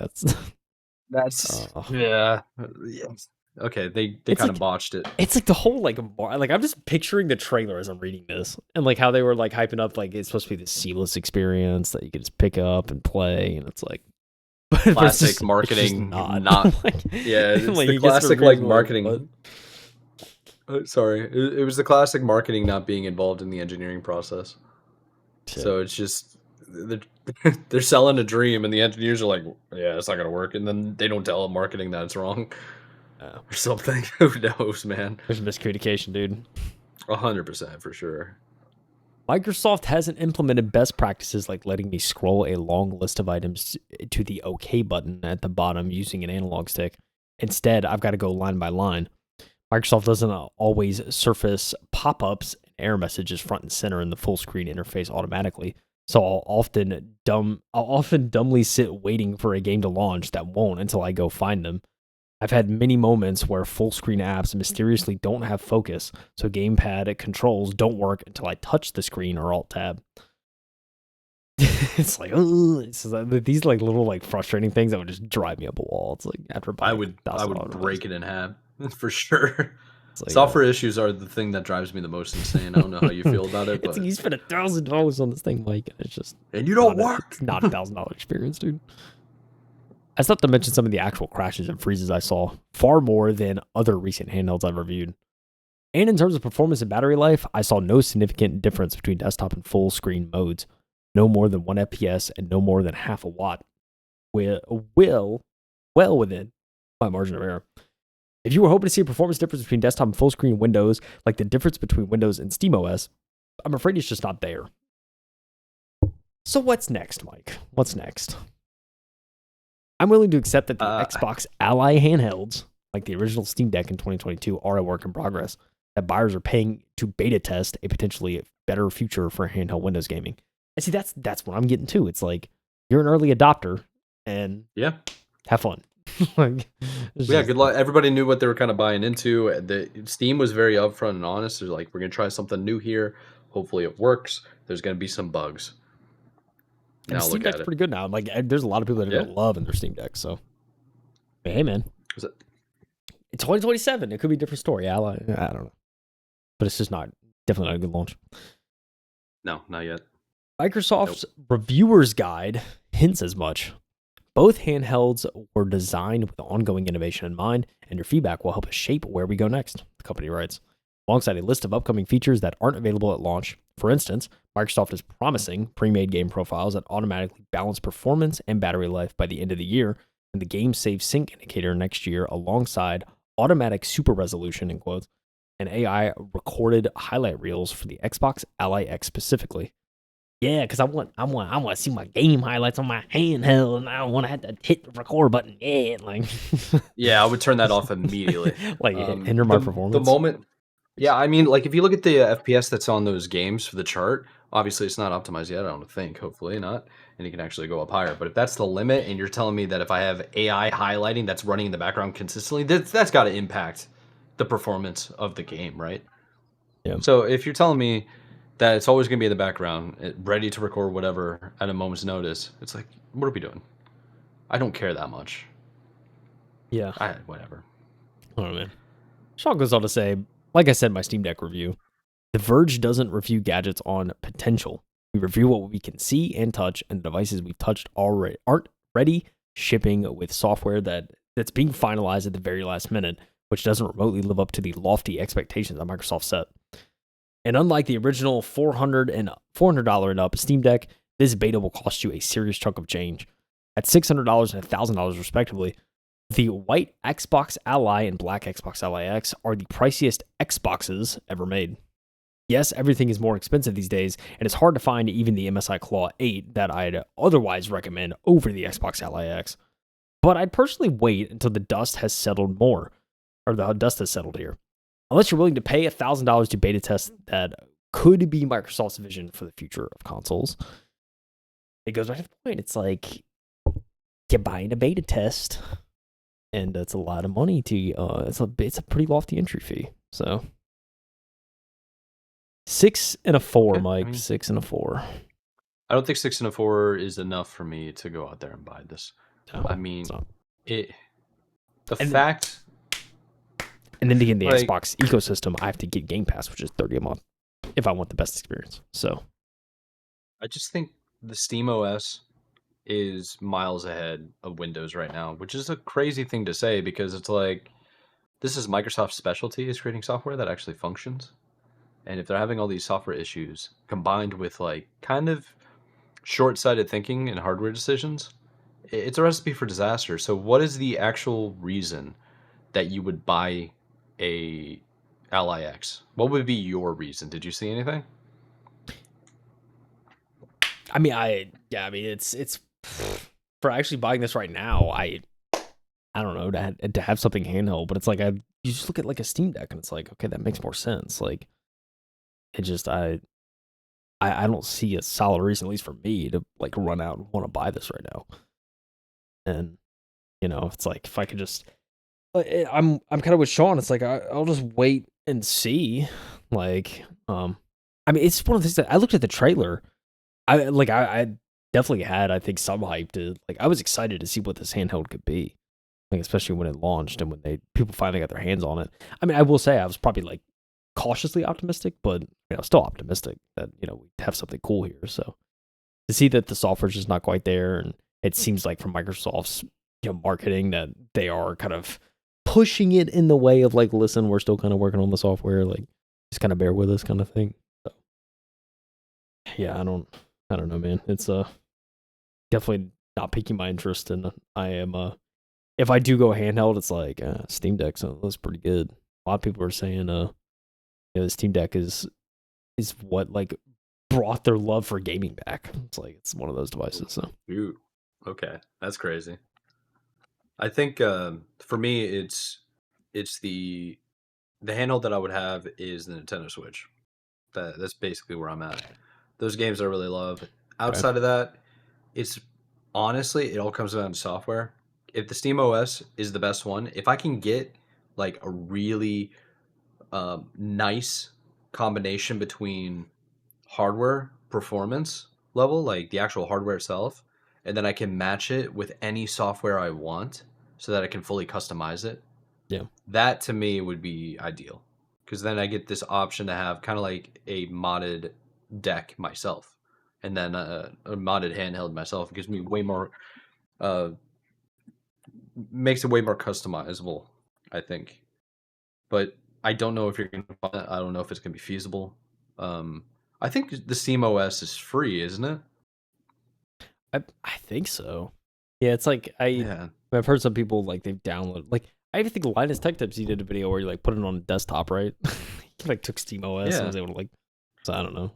that's yeah. Okay, they kind of botched it. It's like the whole like I'm just picturing the trailer as I'm reading this, and like how they were like hyping up like it's supposed to be this seamless experience that you can just pick up and play, and it's like classic marketing, not like, yeah, it's like the classic like marketing. Sorry, it was the classic marketing not being involved in the engineering process. Shit. So it's just they're selling a dream, and the engineers are like, yeah, it's not gonna work, and then they don't tell marketing that it's wrong or something. Who knows, man? There's miscommunication, dude. 100% for sure. Microsoft hasn't implemented best practices like letting me scroll a long list of items to the OK button at the bottom using an analog stick. Instead, I've got to go line by line. Microsoft doesn't always surface pop-ups and error messages front and center in the full screen interface automatically. So I'll often dumbly sit waiting for a game to launch that won't until I go find them. I've had many moments where full screen apps mysteriously don't have focus, so gamepad controls don't work until I touch the screen or alt tab. It's like, these like little like frustrating things that would just drive me up a wall. It's like after I would break it in half for sure. Like, software issues are the thing that drives me the most insane. I don't know how you feel about it, but you spent $1,000 on this thing, Mike, and it's just you don't work. Not $1,000 experience, dude. I still have to mention some of the actual crashes and freezes I saw, far more than other recent handhelds I've reviewed. And in terms of performance and battery life, I saw no significant difference between desktop and full screen modes. No more than 1 FPS and no more than half a watt. Well within my margin of error. If you were hoping to see a performance difference between desktop and full screen Windows, like the difference between Windows and SteamOS, I'm afraid it's just not there. So what's next, Mike? What's next? I'm willing to accept that the Xbox Ally handhelds, like the original Steam Deck in 2022, are a work in progress, that buyers are paying to beta test a potentially better future for handheld Windows gaming. And see, that's what I'm getting to. It's like, you're an early adopter, and have fun. Like, good luck. Everybody knew what they were kind of buying into. The Steam was very upfront and honest. They're like, we're going to try something new here. Hopefully it works. There's going to be some bugs. And now Steam Deck's pretty good now. Like, there's a lot of people that are loving their Steam Deck. So, hey, man, it's 2027. It could be a different story. I don't know, but it's just definitely not a good launch. No, not yet. Microsoft's reviewer's guide hints as much. Both handhelds were designed with ongoing innovation in mind, and your feedback will help us shape where we go next, the company writes. Alongside a list of upcoming features that aren't available at launch. For instance, Microsoft is promising pre-made game profiles that automatically balance performance and battery life by the end of the year, and the game save sync indicator next year alongside automatic super resolution, in quotes, and AI recorded highlight reels for the Xbox Ally X specifically. Yeah, because I want to see my game highlights on my handheld, and I don't want to have to hit the record button. Yeah, like I would turn that off immediately. Like hinder my performance. The moment. Yeah, I mean, like if you look at the FPS that's on those games for the chart, obviously it's not optimized yet. I don't think. Hopefully not, and you can actually go up higher. But if that's the limit, and you're telling me that if I have AI highlighting that's running in the background consistently, that's got to impact the performance of the game, right? Yeah. So if you're telling me that it's always going to be in the background, ready to record whatever at a moment's notice, it's like, what are we doing? I don't care that much. Yeah. Whatever. I don't know, man. Sean goes on to say, like I said in my Steam Deck review, The Verge doesn't review gadgets on potential. We review what we can see and touch, and the devices we've touched already aren't ready shipping with software that's being finalized at the very last minute, which doesn't remotely live up to the lofty expectations that Microsoft set. And unlike the original $400 and up Steam Deck, this beta will cost you a serious chunk of change. At $600 and $1,000 respectively, the white Xbox Ally and black Xbox Ally X are the priciest Xboxes ever made. Yes, everything is more expensive these days, and it's hard to find even the MSI Claw 8 that I'd otherwise recommend over the Xbox Ally X. But I'd personally wait until the dust has settled more, or the dust has settled here. Unless you're willing to pay $1,000 to beta test that could be Microsoft's vision for the future of consoles. It goes back to the point. It's like you're buying a beta test, and it's a lot of money to. It's a pretty lofty entry fee. So 6 and a 4, Mike. I mean, 6 and a 4. I don't think 6 and a 4 is enough for me to go out there and buy this. No, I mean, fact. And then to get the Xbox ecosystem, I have to get Game Pass, which is $30 a month, if I want the best experience. So, I just think the Steam OS is miles ahead of Windows right now, which is a crazy thing to say because it's like this is Microsoft's specialty is creating software that actually functions. And if they're having all these software issues combined with like kind of short-sighted thinking and hardware decisions, it's a recipe for disaster. So what is the actual reason that you would buy a Ally X? What would be your reason? Did you see anything? I mean, it's for actually buying this right now. I don't know to have something handheld, but it's like you just look at like a Steam Deck and it's like, okay, that makes more sense. Like, it just I don't see a solid reason, at least for me, to like run out and want to buy this right now. And it's like if I could just, I'm kind of with Sean. It's like I'll just wait and see. Like, I mean, it's one of those that I looked at the trailer. I definitely had, I think, some hype to, like, I was excited to see what this handheld could be, like, especially when it launched and when people finally got their hands on it. I mean, I will say I was probably like cautiously optimistic, but still optimistic that we have something cool here. So to see that the software's just not quite there, and it seems like from Microsoft's marketing that they are kind of pushing it in the way of like, listen, we're still kind of working on the software, like just kind of bear with us, kind of thing. So yeah, I don't know, man. It's definitely not piquing my interest, and I am if I do go handheld, it's like Steam Deck, so that's pretty good. A lot of people are saying the Steam Deck is what like brought their love for gaming back. It's like it's one of those devices. So ooh, okay, that's crazy. I think for me, it's the handheld that I would have is the Nintendo Switch. That's basically where I'm at. Those games I really love. Outside of that, it's honestly, it all comes down to software. If the Steam OS is the best one, if I can get like a really nice combination between hardware performance level, like the actual hardware itself, and then I can match it with any software I want so that I can fully customize it. Yeah. That to me would be ideal because then I get this option to have kind of like a modded deck myself, and then a modded handheld myself. It gives me way more, makes it way more customizable, I think. But I don't know if you're going to find that. I don't know if it's going to be feasible. I think the Steam OS is free, isn't it? I think so. Yeah, it's like I've heard some people like they've downloaded, like I even think Linus Tech Tips, he did a video where you like put it on a desktop, right? He like took Steam OS and was able to like, so I don't know.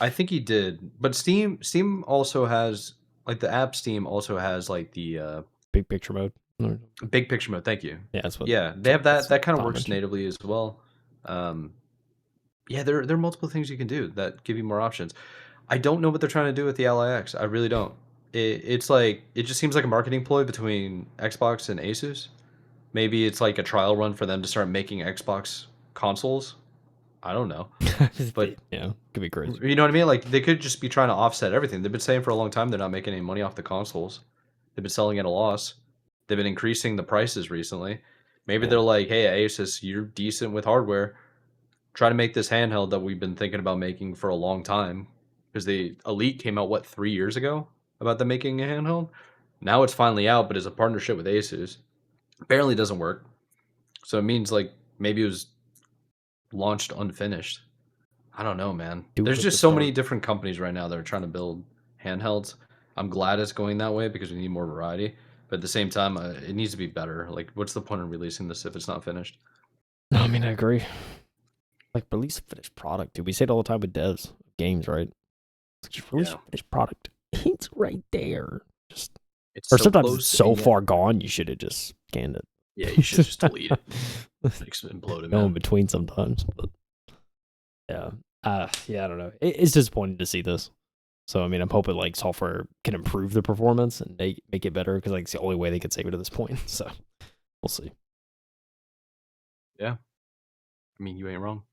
I think he did, but Steam also has like the app. Steam also has like the big picture mode. Big picture mode. Thank you. Yeah, that's what. Yeah, they have that. That kind of works natively as well. Yeah, there are multiple things you can do that give you more options. I don't know what they're trying to do with the Ally X. I really don't. It's like it just seems like a marketing ploy between Xbox and Asus. Maybe it's like a trial run for them to start making Xbox consoles. I don't know. But yeah, could be crazy. You know what I mean? Like they could just be trying to offset everything. They've been saying for a long time they're not making any money off the consoles. They've been selling at a loss. They've been increasing the prices recently. Maybe they're like, hey, Asus, you're decent with hardware. Try to make this handheld that we've been thinking about making for a long time. Because the Elite came out, 3 years ago? About them making a handheld? Now it's finally out, but it's a partnership with Asus. Apparently doesn't work. So it means, like, maybe it was launched unfinished. I don't know, man. There's just so many different companies right now that are trying to build handhelds. I'm glad it's going that way because we need more variety. But at the same time, it needs to be better. Like, what's the point of releasing this if it's not finished? No, I mean, I agree. Like, release a finished product, dude. We say it all the time with devs, games, right? Just release a finished product. It's right there. Just it's or so sometimes close it's so and far gone, you should have just scanned it. Yeah, you should just delete it. Implode it, Go in man. between sometimes, but yeah, yeah, I don't know. It's disappointing to see this. So I mean, I'm hoping like software can improve the performance and make it better because like it's the only way they could save it at this point. So we'll see. Yeah, I mean, you ain't wrong.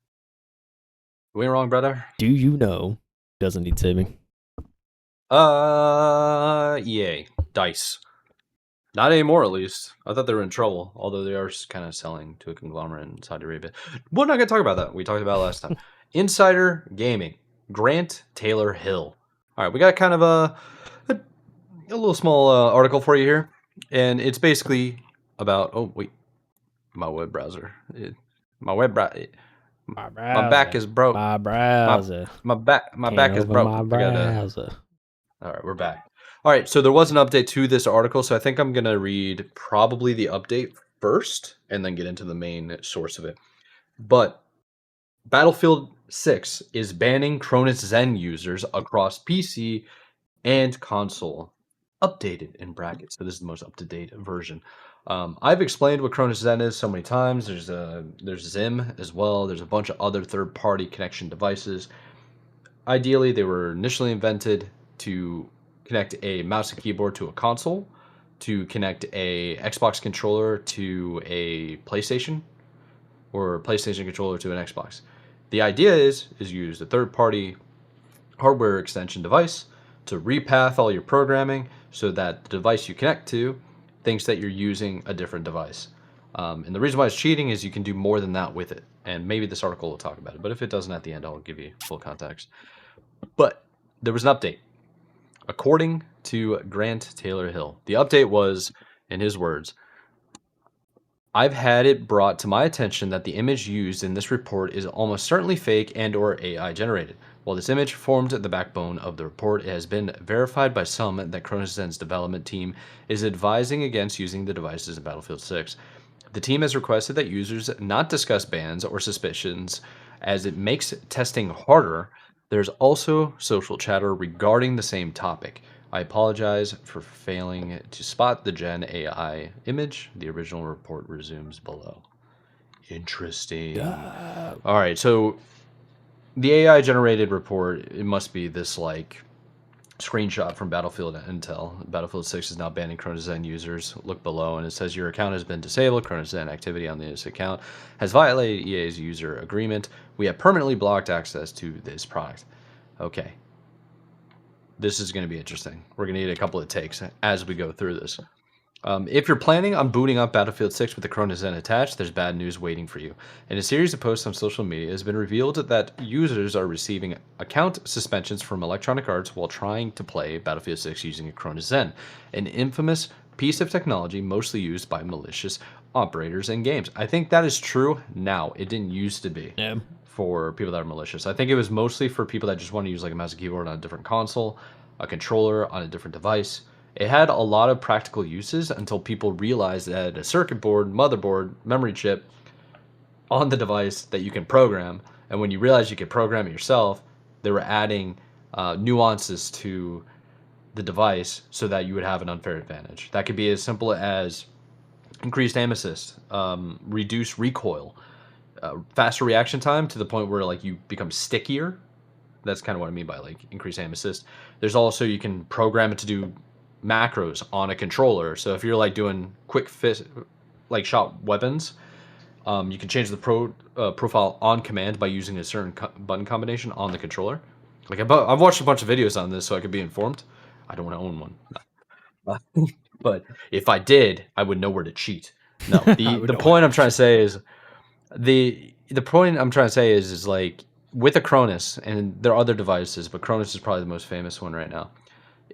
You ain't wrong, brother. Do you know doesn't need saving? EA. DICE. Not anymore, at least. I thought they were in trouble, although they are kind of selling to a conglomerate in Saudi Arabia. We're not going to talk about that. We talked about it last time. Insider Gaming. Grant Taylor Hill. All right, we got kind of a little small article for you here. And it's basically about... Oh, wait. My web browser. My back is broke. My browser. My back is broke. My browser. All right, we're back. All right, so there was an update to this article, so I think I'm going to read probably the update first and then get into the main source of it. But Battlefield 6 is banning Cronus Zen users across PC and console. Updated in brackets, so this is the most up-to-date version. I've explained what Cronus Zen is so many times. There's Zim as well. There's a bunch of other third-party connection devices. Ideally, they were initially invented to connect a mouse and keyboard to a console, to connect a Xbox controller to a PlayStation, or a PlayStation controller to an Xbox. The idea is use a third-party hardware extension device to repath all your programming so that the device you connect to thinks that you're using a different device. And the reason why it's cheating is you can do more than that with it. And maybe this article will talk about it, but if it doesn't at the end, I'll give you full context. But there was an update. According to Grant Taylor Hill, the update was, in his words, I've had it brought to my attention that the image used in this report is almost certainly fake and or AI generated. While this image formed the backbone of the report, it has been verified by some that Cronus Zen's development team is advising against using the devices in Battlefield 6. The team has requested that users not discuss bans or suspicions as it makes testing harder. There's also social chatter regarding the same topic. I apologize for failing to spot the Gen AI image. The original report resumes below. Interesting. All right, so the AI generated report, it must be this like screenshot from Battlefield Intel. Battlefield 6 is now banning Cronus Zen users. Look below, and it says your account has been disabled. Cronus Zen activity on this account has violated EA's user agreement. We have permanently blocked access to this product. Okay. This is going to be interesting. We're going to need a couple of takes as we go through this. If you're planning on booting up Battlefield 6 with the Cronus Zen attached, there's bad news waiting for you. In a series of posts on social media, it has been revealed that users are receiving account suspensions from Electronic Arts while trying to play Battlefield 6 using a Cronus Zen, an infamous piece of technology mostly used by malicious operators in games. I think that is true now. It didn't used to be. Yeah. For people that are malicious. I think it was mostly for people that just want to use like a mouse and keyboard on a different console, a controller on a different device. It had a lot of practical uses until people realized that a circuit board, motherboard, memory chip on the device that you can program. And when you realize you could program it yourself, they were adding nuances to the device so that you would have an unfair advantage. That could be as simple as increased aim assist, reduced recoil, faster reaction time to the point where like you become stickier. That's kind of what I mean by like increased aim assist. There's also, you can program it to do macros on a controller. So if you're like doing quick fist, like shot weapons, you can change the profile on command by using a certain button combination on the controller. Like I've watched a bunch of videos on this, so I could be informed. I don't want to own one. But if I did, I would know where to cheat. No, I the would the know how point to I'm trying to cheat. say is the point I'm trying to say is like with a Cronus, and there are other devices, but Cronus is probably the most famous one right now.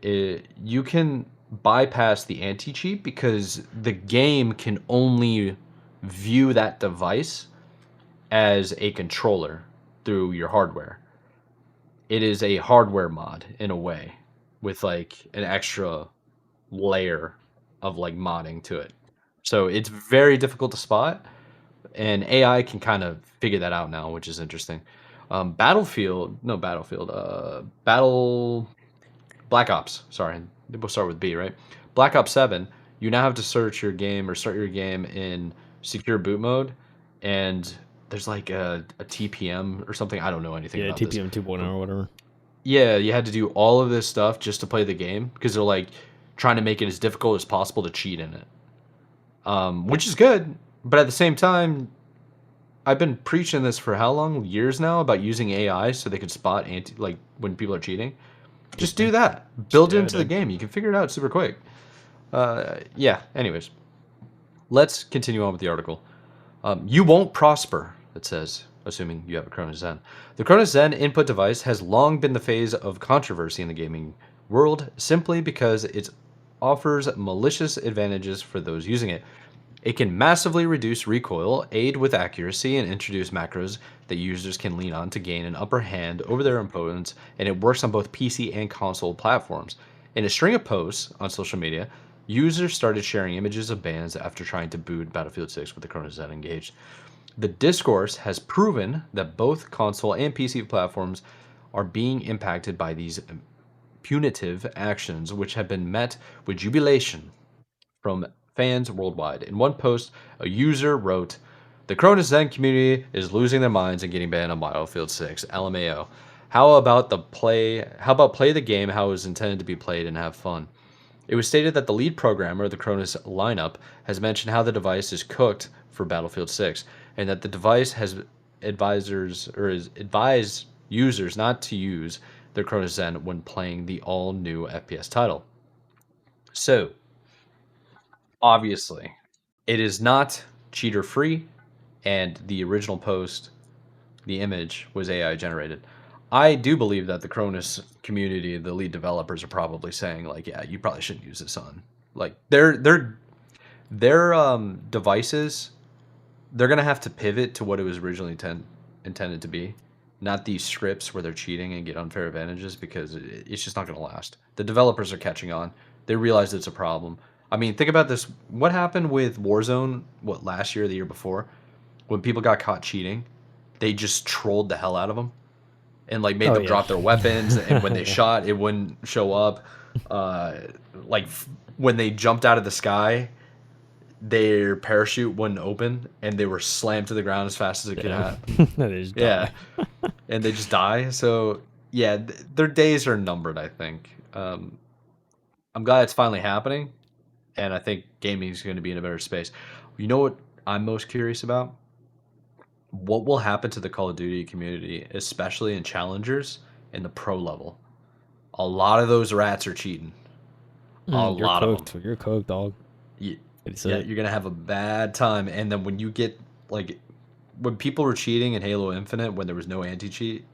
You can bypass the anti-cheat because the game can only view that device as a controller through your hardware. It is a hardware mod in a way with like an extra layer of like modding to it. So it's very difficult to spot, and AI can kind of figure that out now, which is interesting. Battle Black Ops. Sorry, we'll start with B, right? Black Ops 7. You now have to search your game or start your game in secure boot mode, and there's like a TPM or something. I don't know anything Yeah, about this, TPM 2.0 but or whatever. yeah, you had to do all of this stuff just to play the game because they're like trying to make it as difficult as possible to cheat in it, which is good. But at the same time, I've been preaching this for how long? Years now about using AI so they can spot anti like when people are cheating. Just do that. Just Build it do it, into the dude. game. You can figure it out super quick. Yeah. Anyways, let's continue on with the article. You won't prosper, it says, assuming you have a Cronus Zen. The Cronus Zen input device has long been the phase of controversy in the gaming world simply because it offers malicious advantages for those using it. It can massively reduce recoil, aid with accuracy, and introduce macros that users can lean on to gain an upper hand over their opponents, and it works on both PC and console platforms. In a string of posts on social media, users started sharing images of bands after trying to boot Battlefield 6 with the Chronos Zen engaged. The discourse has proven that both console and PC platforms are being impacted by these punitive actions, which have been met with jubilation from fans worldwide. In one post, a user wrote, "The Cronus Zen community is losing their minds and getting banned on Battlefield 6. LMAO. How about play the game how it was intended to be played and have fun?" It was stated that the lead programmer of the Cronus lineup has mentioned how the device is cooked for Battlefield 6 and that the device has is advised users not to use their Cronus Zen when playing the all new FPS title. So, obviously, it is not cheater free, and the original post, the image, was AI generated. I do believe that the Cronus community, the lead developers, are probably saying like, yeah, you probably shouldn't use this on like their devices. They're gonna have to pivot to what it was originally intended to be, not these scripts where they're cheating and get unfair advantages because it's just not gonna last. The developers are catching on. They realize it's a problem. I mean, think about this. What happened with Warzone? What, last year or the year before? When people got caught cheating, they just trolled the hell out of them and like made Oh them yeah. drop their weapons. And when they Yeah. shot, it wouldn't show up. Uh, like when they jumped out of the sky, their parachute wouldn't open, and they were slammed to the ground as fast as it could Yeah. have. They just Yeah, die. and they just die. So yeah, their days are numbered. I think. I'm glad it's finally happening, and I think gaming is going to be in a better space. You know what I'm most curious about? What will happen to the Call of Duty community, especially in challengers and the pro level? A lot of those rats are cheating. A You're lot of them. cooked. You're cooked, dog. Ye- It's Yeah, it. you're gonna have a bad time. And then when you get like when people were cheating in Halo Infinite when there was no anti-cheat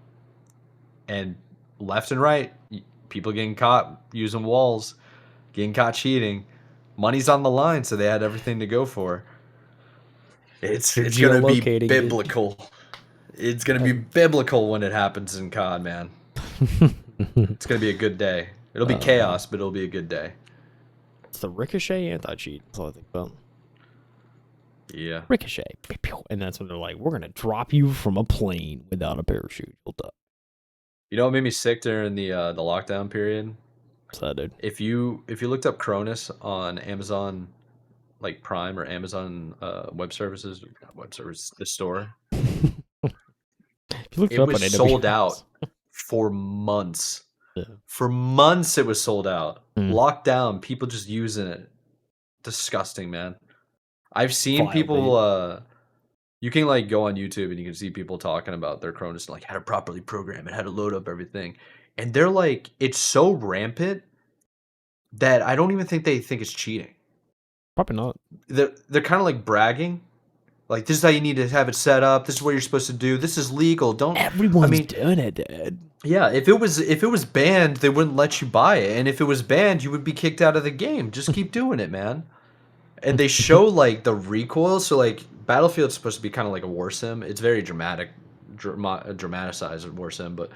and left and right, people getting caught using walls, getting caught cheating, money's on the line, so they had everything to go for. It's You're it's gonna be geolocating, dude. biblical. It's gonna be biblical when it happens in COD, man. It's gonna be a good day. It'll be Man. chaos, but it'll be a good day. It's the ricochet anti-cheat. That's all I think about. Yeah. Ricochet. Pew, pew. And that's when they're like, we're gonna drop you from a plane without a parachute. You'll die. You know what made me sick during the lockdown period? What's that, dude? If you looked up Cronus on Amazon like Prime or Amazon web services, not web service, the store, If you looked it it up was on sold AWS. out for months. Yeah. For months it was sold out. Mm. Locked down, people just using it. Disgusting, man. I've seen File, people dude. you can like go on YouTube and you can see people talking about their Cronus and like how to properly program it, how to load up everything. And they're like, it's so rampant that I don't even think they think it's cheating. Probably not. They're kind of like bragging. Like, this is how you need to have it set up. This is what you're supposed to do. This is legal. Don't. I Everyone's mean, doing it, dude. yeah. If it was banned, they wouldn't let you buy it. And if it was banned, you would be kicked out of the game. Just keep doing it, man. And they show like the recoil. So like Battlefield's supposed to be kind of like a war sim. It's very dramatized war sim. But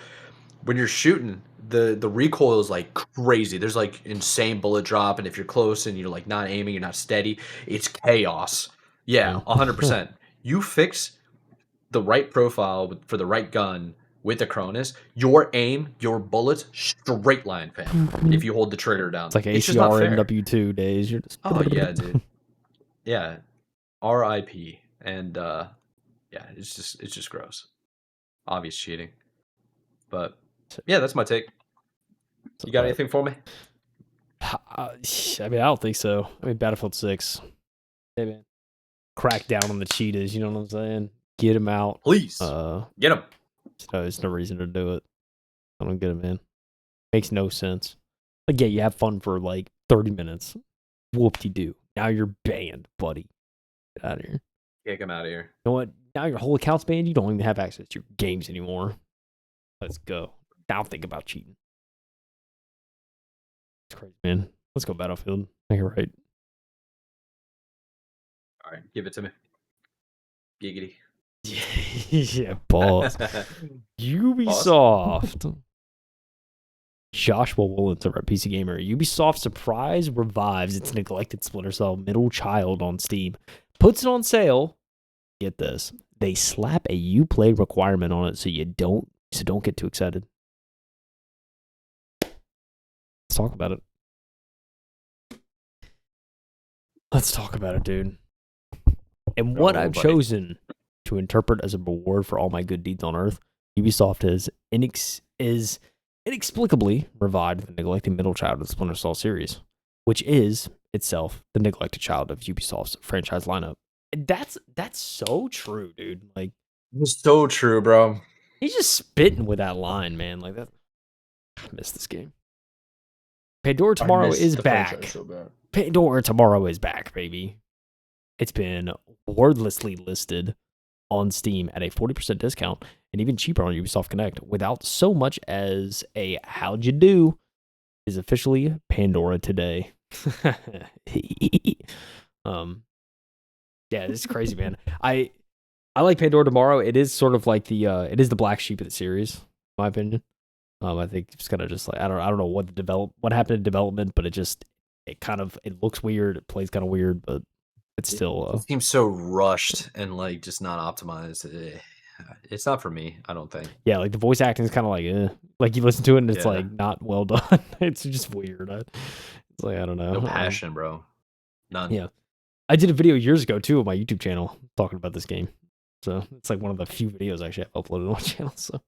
when you're shooting, the recoil is like crazy. There's like insane bullet drop, and if you're close and you're like not aiming, you're not steady, it's chaos. Yeah, Yeah. 100%. You fix the right profile for the right gun with the Cronus, your aim, your bullets, straight line, fam. If you hold the trigger down, It's like it's just not ACR fair. MW2 days. You're just Oh yeah, dude. Yeah, RIP, and yeah, it's just gross. Obvious cheating, but yeah, that's my take. You got anything for me? I mean, I don't think so. I mean, Battlefield 6. Hey, man. Crack down on the cheetahs, you know what I'm saying? Get them out. Please get him. So there's no reason to do it. I don't get it, man. Makes no sense. Like, yeah, you have fun for like 30 minutes. Whoop-de-doo. Now you're banned, buddy. Get out of here. Kick him out of here. You know what? Now your whole account's banned. You don't even have access to your games anymore. Let's go. Now think about cheating. It's crazy, man. Let's go Battlefield. Make it right. All right, give it to me. Giggity. Yeah, balls. Ubisoft. Joshua Woolens over at PC Gamer. Ubisoft surprise revives its neglected Splinter Cell middle child on Steam. Puts it on sale. Get this. They slap a Uplay requirement on it so don't get too excited. Let's talk about it. Let's talk about it, dude. And what I've chosen to interpret as a reward for all my good deeds on Earth, Ubisoft is inexplicably revived the neglected middle child of the Splinter Cell series, which is itself the neglected child of Ubisoft's franchise lineup. And that's so true, dude. Like, it's so true, bro. He's just spitting with that line, man. Like that. I miss this game. Pandora Tomorrow is back. So Pandora Tomorrow is back, baby. It's been wordlessly listed on Steam at a 40% discount and even cheaper on Ubisoft Connect without so much as a how'd you do is officially Pandora today. Yeah, this is crazy, man. I like Pandora Tomorrow. It is sort of like it is the black sheep of the series, in my opinion. I think it's kind of just like I don't know what happened in development, but it looks weird, it plays kind of weird, but it's still it seems so rushed and like just not optimized. It's not for me, I don't think. Yeah, like the voice acting is kind of like you listen to it and it's like not well done. It's just weird. It's like I don't know. No passion, bro. None. Yeah. I did a video years ago too on my YouTube channel talking about this game. So it's like one of the few videos actually I've uploaded on my channel. So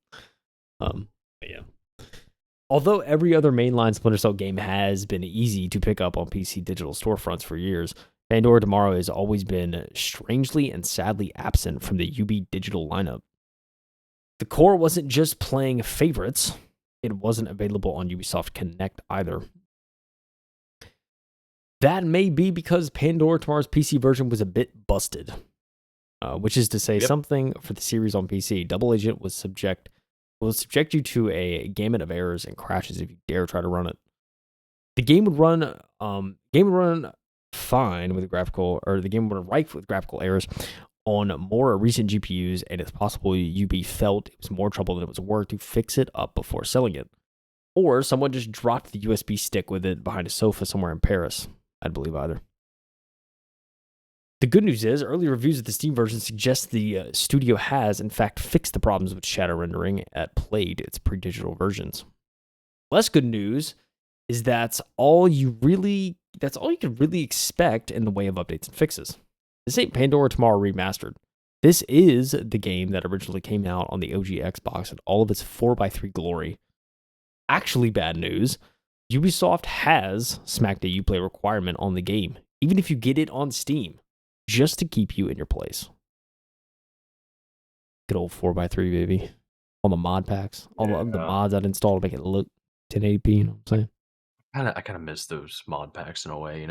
but yeah. Although every other mainline Splinter Cell game has been easy to pick up on PC digital storefronts for years, Pandora Tomorrow has always been strangely and sadly absent from the UB digital lineup. The core wasn't just playing favorites, it wasn't available on Ubisoft Connect either. That may be because Pandora Tomorrow's PC version was a bit busted, which is to say something for the series on PC. Double Agent will subject you to a gamut of errors and crashes if you dare try to run it. The game would run fine with the game would run rife with graphical errors on more recent GPUs, and it's possible UB felt it was more trouble than it was worth to fix it up before selling it. Or someone just dropped the USB stick with it behind a sofa somewhere in Paris. I'd believe either. The good news is, early reviews of the Steam version suggest the studio has, in fact, fixed the problems with shadow rendering at played its pre-digital versions. Less good news is that's all you could really expect in the way of updates and fixes. This ain't Pandora Tomorrow remastered. This is the game that originally came out on the OG Xbox in all of its 4x3 glory. Actually, bad news. Ubisoft has smacked a Uplay requirement on the game, even if you get it on Steam, just to keep you in your place. Good old 4x3, baby. All the mod packs, all the mods I'd install to make it look 1080p, you know what I'm saying? I kind of miss those mod packs in a way,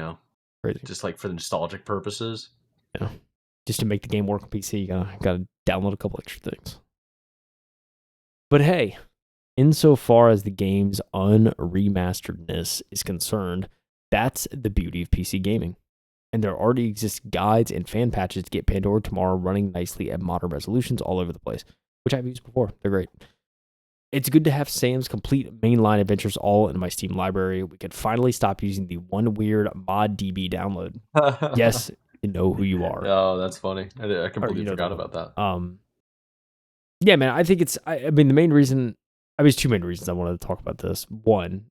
Crazy. just like for the nostalgic purposes. Yeah. Just to make the game work on PC, you gotta download a couple extra things. But hey, insofar as the game's unremasteredness is concerned, that's the beauty of PC gaming. And there already exist guides and fan patches to get Pandora Tomorrow running nicely at modern resolutions all over the place, which I've used before. They're great. It's good to have Sam's complete mainline adventures all in my Steam library. We could finally stop using the one weird ModDB download. Yes, you know who you are. Oh, that's funny. I Or, completely you know the forgot one. about that. Yeah, man, I think it's, I mean, the main reason, there's two main reasons I wanted to talk about this. One,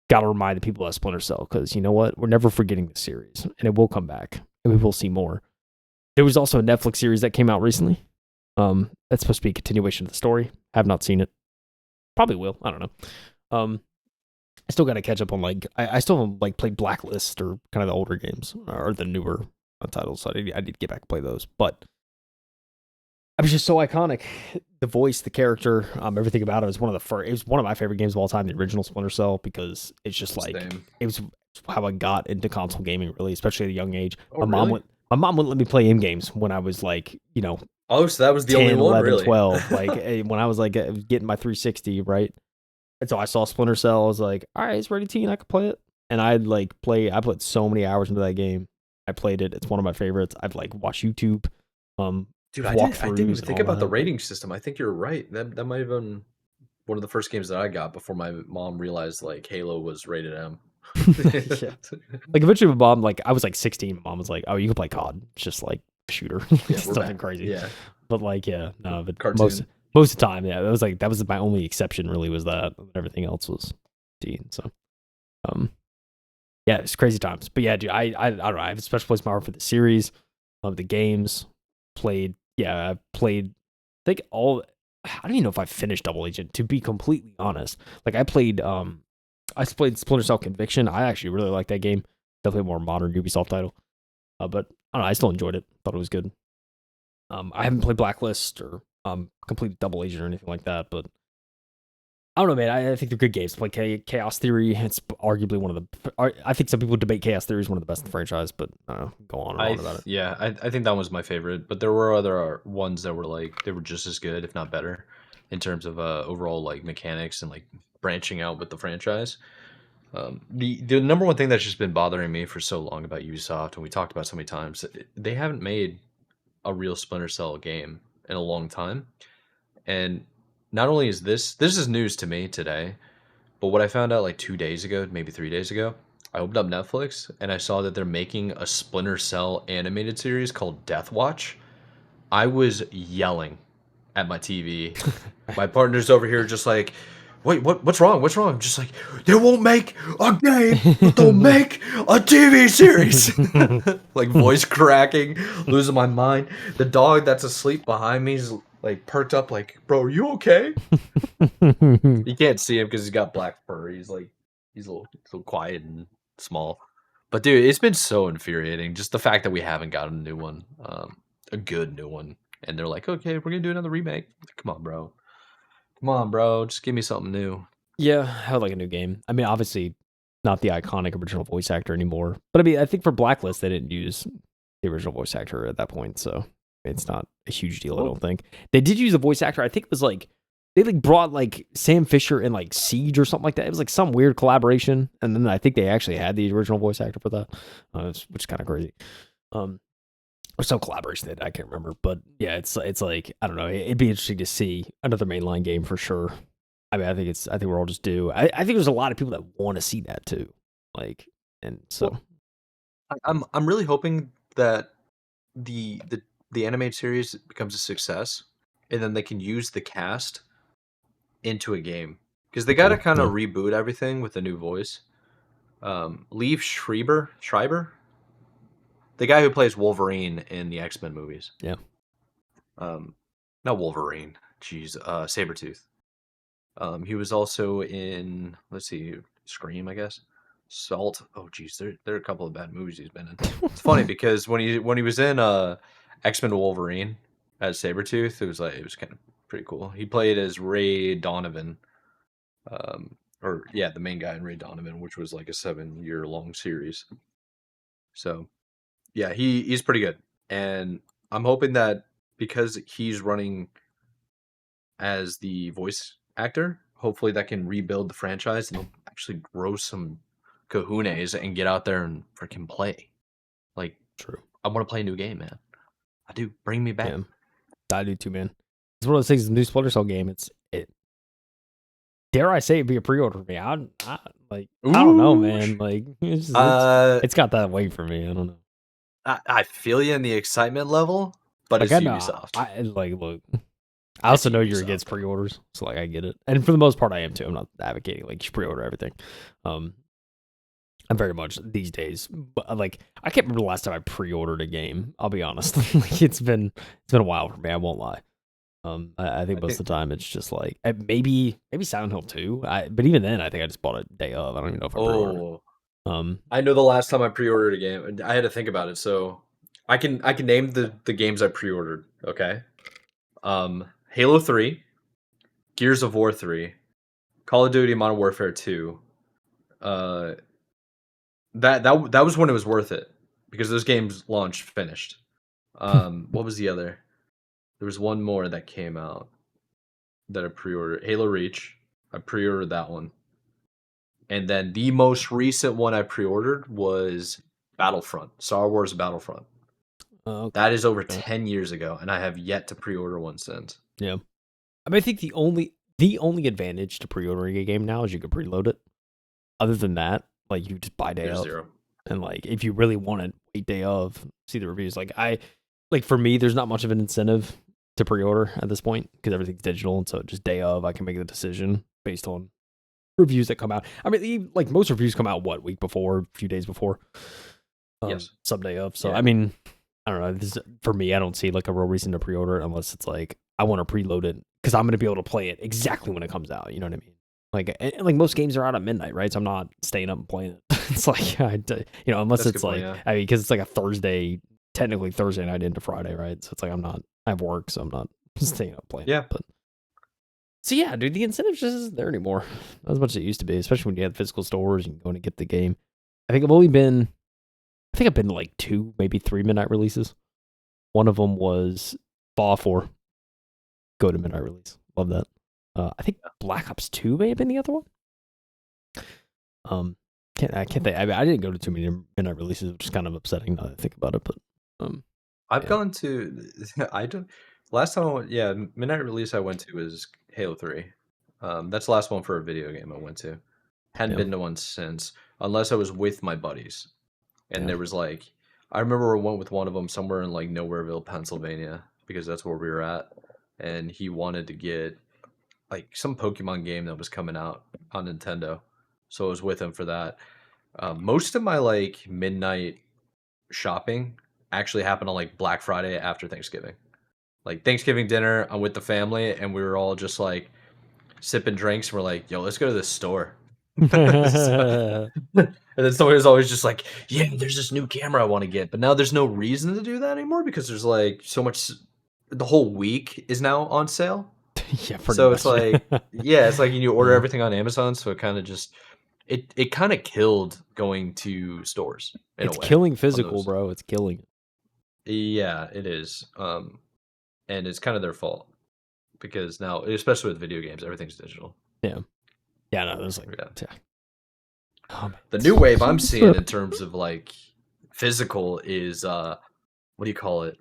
gotta remind the people of Splinter Cell, because you know what? We're never forgetting the series, and it will come back, and we will see more. There was also a Netflix series that came out recently. That's supposed to be a continuation of the story. Have not seen it. Probably will. I don't know. I still got to catch up on I still haven't played Blacklist or kind of the older games or the newer titles. So I need to get back and play those. But it was just so iconic. The voice, the character, everything about it was one of the first. It was one of my favorite games of all time, the original Splinter Cell, because it's just Same. it was how I got into console gaming, really, especially at a young age. Oh, really? My mom wouldn't let me play in games when I was Oh, so that was the 10, only one, 11, really? 12. When I was getting my 360, right? And so I saw Splinter Cell. I was like, all right, it's ready, teen. I could play it. And I put so many hours into that game. I played it. It's one of my favorites. I've watched YouTube. Dude, I didn't even think about the rating system. I think you're right. That might have been one of the first games that I got before my mom realized Halo was rated M. Yeah. Eventually my mom, I was 16. My mom was like, oh, you can play COD. It's just shooter. It's nothing crazy. Yeah. But yeah, no, but Cartoon. most of the time, yeah, that was my only exception really, was that. Everything else was teen. So yeah, it's crazy times. But yeah, dude, I don't know. I have a special place in my heart for the series, of the games. I've played, I think I don't even know if I finished Double Agent, to be completely honest. I played Splinter Cell Conviction. I actually really like that game. Definitely a more modern Ubisoft title. But I don't know, I still enjoyed it. Thought it was good. I haven't played Blacklist or completed Double Agent or anything like that, but I don't know, man. I think they're good games. Play Chaos Theory. It's arguably one of the. I think some people debate Chaos Theory is one of the best in the franchise, but I don't know, go on and on about it. Yeah, I think that was my favorite, but there were other ones that were they were just as good, if not better, in terms of overall mechanics and branching out with the franchise. The number one thing that's just been bothering me for so long about Ubisoft, and we talked about so many times, they haven't made a real Splinter Cell game in a long time. And not only is this is news to me today, but what I found out 2 days ago, maybe 3 days ago, I opened up Netflix and I saw that they're making a Splinter Cell animated series called Death Watch. I was yelling at my TV. My partner's over here just wait, what's wrong? What's wrong? Just they won't make a game, but they'll make a TV series. Voice cracking, losing my mind. The dog that's asleep behind me is perked up bro, are you okay? You can't see him because he's got black fur. He's he's a little quiet and small. But dude, it's been so infuriating. Just the fact that we haven't gotten a new one, a good new one, and they're like, okay, we're gonna do another remake. Come on, bro. Come on, bro. Just give me something new. Yeah, I would like a new game. I mean, obviously, not the iconic original voice actor anymore. But I mean, I think for Blacklist, they didn't use the original voice actor at that point, so it's not a huge deal. I don't think they did use a voice actor. I think it was they brought Sam Fisher in Siege or something like that. It was some weird collaboration, and then I think they actually had the original voice actor for that, which is kind of crazy. Or some collaboration that I can't remember, but yeah, it's I don't know. It'd be interesting to see another mainline game for sure. I mean, I think we're all just due. I think there's a lot of people that want to see that too, and so I'm really hoping that the animated series becomes a success, and then they can use the cast into a game because they got to kind of reboot everything with a new voice. Leave Schreiber, the guy who plays Wolverine in the X-Men movies. Yeah. Not Wolverine. Jeez, Sabretooth. He was also in, let's see, Scream, I guess. Salt. Oh, geez, there are a couple of bad movies he's been in. It's funny because when he was in X-Men Wolverine as Sabretooth, it was kind of pretty cool. He played as Ray Donovan, or yeah, the main guy in Ray Donovan, which was like a 7-year long series. So yeah, he's pretty good, and I'm hoping that because he's running as the voice actor, hopefully that can rebuild the franchise and they'll actually grow some kahunas and get out there and freaking play. Like, True. I want to play a new game, man. I do. Bring me back. Yeah, I do too, man. It's one of those things. The new Splinter Cell game. It. Dare I say it be a pre-order for me? I don't know, man. Like it's got that weight for me. I don't know. I feel you in the excitement level, but Like it's I know, Ubisoft. look. I also know you're Ubisoft, against bro. pre-orders, so like I get it. And for the most part, I am too. I'm not advocating like you should pre-order everything. I'm very much these days, but like I can't remember the last time I pre-ordered a game. I'll be honest. Like it's been a while for me. I won't lie. I think most of the time it's just like maybe Silent Hill 2. But even then, I think I just bought it day of. I don't even know if I pre-ordered. I know the last time I pre-ordered a game. I had to think about it, so I can name the games I pre-ordered. Okay, Halo 3, Gears of War 3, Call of Duty Modern Warfare 2. That was when it was worth it because those games launched finished. What was the other? There was one more that came out that I pre-ordered. Halo Reach. I pre-ordered that one. And then the most recent one I pre-ordered was Battlefront, Star Wars Battlefront. Okay. That is over 10 years ago, and I have yet to pre-order one since. Yeah. I mean, I think the only advantage to pre-ordering a game now is you can preload it. Other than that, like you just buy day There's of. zero. And like if you really want to wait day of, see the reviews. Like for me, there's not much of an incentive to pre-order at this point because everything's digital, and so just day of, I can make the decision based on reviews that come out. I mean, like most reviews come out week before, a few days before. Yes. Some day of. So Yeah. I mean, I don't know. For me, I don't see like a real reason to pre-order it unless it's like I want to preload it because I'm going to be able to play it exactly when it comes out. You know what I mean? Like most games are out at midnight, right? So I'm not staying up and playing it. It's like unless That's a it's good point, like yeah. I mean, because it's like a Thursday, technically Thursday night into Friday, right? So it's like I have work, so I'm not staying up playing. Yeah. But so yeah, dude, the incentive just isn't there anymore, not as much as it used to be. Especially when you have physical stores, you can go in and get the game. I think I've been to like 2, maybe 3 midnight releases. One of them was Fallout 4. Go to midnight release. Love that. I think Black Ops 2 may have been the other one. I can't think. I mean, I didn't go to too many midnight releases, which is kind of upsetting now that I think about it. But I've gone to I don't last time I went, yeah, midnight release I went to was Halo 3. That's the last one for a video game I went to. Hadn't been to one since, unless I was with my buddies. And there was like I remember I went with one of them somewhere in like Nowhereville, Pennsylvania, because that's where we were at. And he wanted to get like some Pokemon game that was coming out on Nintendo. So I was with him for that. Most of my like midnight shopping actually happened on like Black Friday after Thanksgiving. Like Thanksgiving dinner, I'm with the family and we were all just like sipping drinks. And we're like, yo, let's go to the store. So- and then somebody was always just like, yeah, there's this new camera I want to get. But now there's no reason to do that anymore because there's like so much. The whole week is now on sale. Yeah, pretty So much. it's like, yeah, it's like you order Yeah. everything on Amazon. So it kind of just, it kind of killed going to stores in It's a way. killing physical, those- bro. It's killing it. Yeah, it is. And it's kind of their fault because now, especially with video games, everything's digital. Yeah. Yeah, no, there's like, Yeah. yeah. Oh, The new wave I'm seeing in terms of like physical is what do you call it?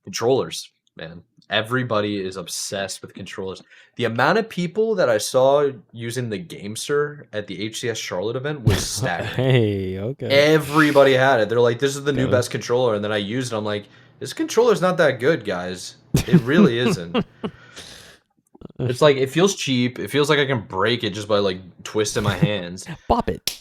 Controllers, man. Everybody is obsessed with controllers. The amount of people that I saw using the Gamester at the HCS Charlotte event was staggering. Hey, okay. Everybody had it. They're like, this is the new Okay. best controller. And then I used it. I'm like, this controller's not that good, guys. It really isn't. It's like, it feels cheap. It feels like I can break it just by like twisting my hands. Bop it.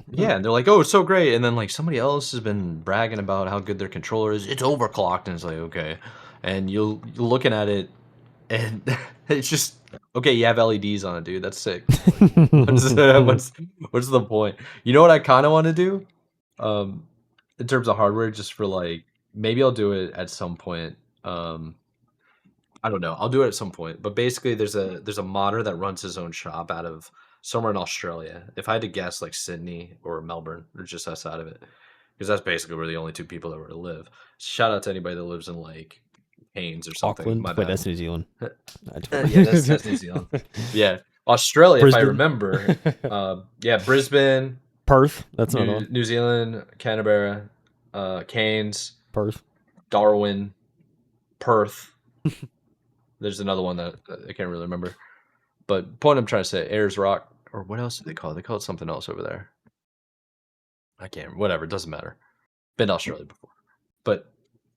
Yeah, and they're like, oh, it's so great. And then like somebody else has been bragging about how good their controller is. It's overclocked. And it's like, okay. And you're looking at it and it's just, okay, you have LEDs on it, dude. That's sick. Like, what's the point? You know what I kind of want to do? In terms of hardware, just for like, maybe I'll do it at some point. I don't know. I'll do it at some point. But basically, there's a modder that runs his own shop out of somewhere in Australia. If I had to guess, like Sydney or Melbourne, or just outside of it, because that's basically where the only two people that were to live. Shout out to anybody that lives in like Cairns or something. Auckland. My Wait, bad. that's New Zealand. Yeah, that's New Zealand. Yeah, Australia, if I Brisbane. remember. Yeah, Brisbane, Perth. That's another one. New Zealand, Canberra, Cairns, Perth. Darwin, Perth. There's another one that I can't really remember. But point I'm trying to say, Ayers Rock, or what else do they call it? They call it something else over there. I can't. Whatever. It doesn't matter. Been to Australia before, but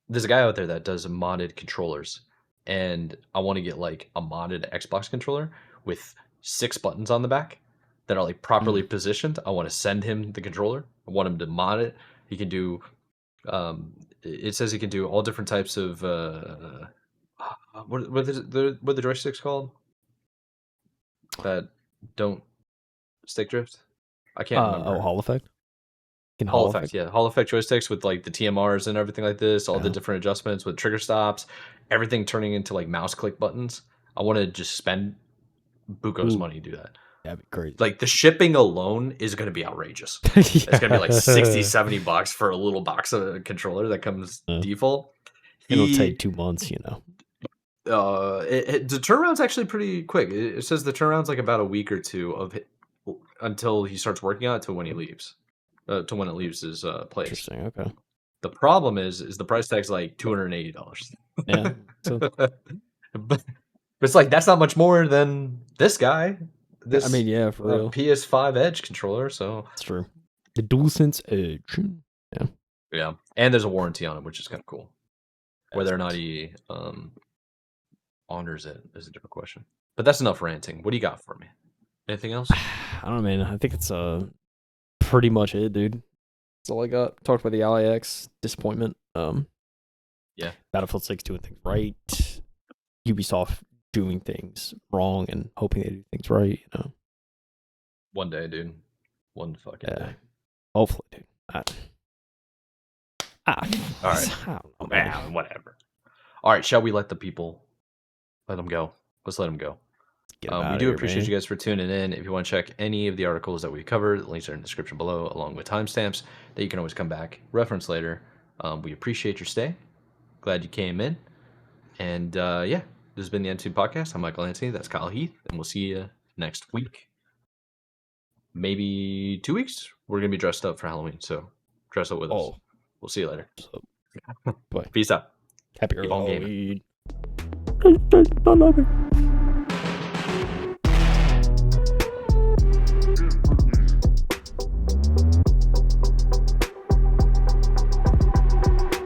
there's a guy out there that does modded controllers, and I want to get like a modded Xbox controller with 6 buttons on the back that are like properly positioned. I want to send him the controller. I want him to mod it. He can do. It says he can do all different types of. What is the joysticks called? That don't stick drift. I can't remember. Hall effect. Hall effect, yeah. Hall effect joysticks with like the TMRs and everything like this, all the different adjustments with trigger stops, everything turning into like mouse click buttons. I want to just spend buco's money to do that. That'd be crazy. Like the shipping alone is going to be outrageous. It's going to be like 60, 70 bucks for a little box of a controller that comes default. It'll take 2 months, you know. The turnaround's actually pretty quick. It says the turnaround's like about a week or two of until he starts working on it to when he leaves. To when it leaves his place. Interesting. Okay. The problem is the price tag's like $280. Yeah. So, but it's like that's not much more than this guy. This I mean, yeah, for real. PS5 Edge controller. So that's true. The DualSense Edge. Yeah. Yeah, and there's a warranty on it, which is kind of cool. Whether or not he honors it is a different question. But that's enough ranting. What do you got for me? Anything else? I don't know, man. I think it's pretty much it, dude. That's all I got. Talked about the LAX disappointment. Yeah. Battlefield 6 doing things right. Ubisoft doing things wrong and hoping they do things right, you know. One day, dude. One fucking day. Hopefully, dude. All right. I don't know, man. Whatever. All right, shall we let the people let them go? Let's let them go. We do appreciate you guys for tuning in. If you want to check any of the articles that we covered, the links are in the description below, along with timestamps that you can always come back, reference later. We appreciate your stay. Glad you came in. And yeah, this has been the N2 Podcast. I'm Michael Anthony. That's Kyle Heath. And we'll see you next week. Maybe 2 weeks. We're going to be dressed up for Halloween. So dress up with us. We'll see you later. Bye. Peace out. Happy Keep on gaming. Halloween.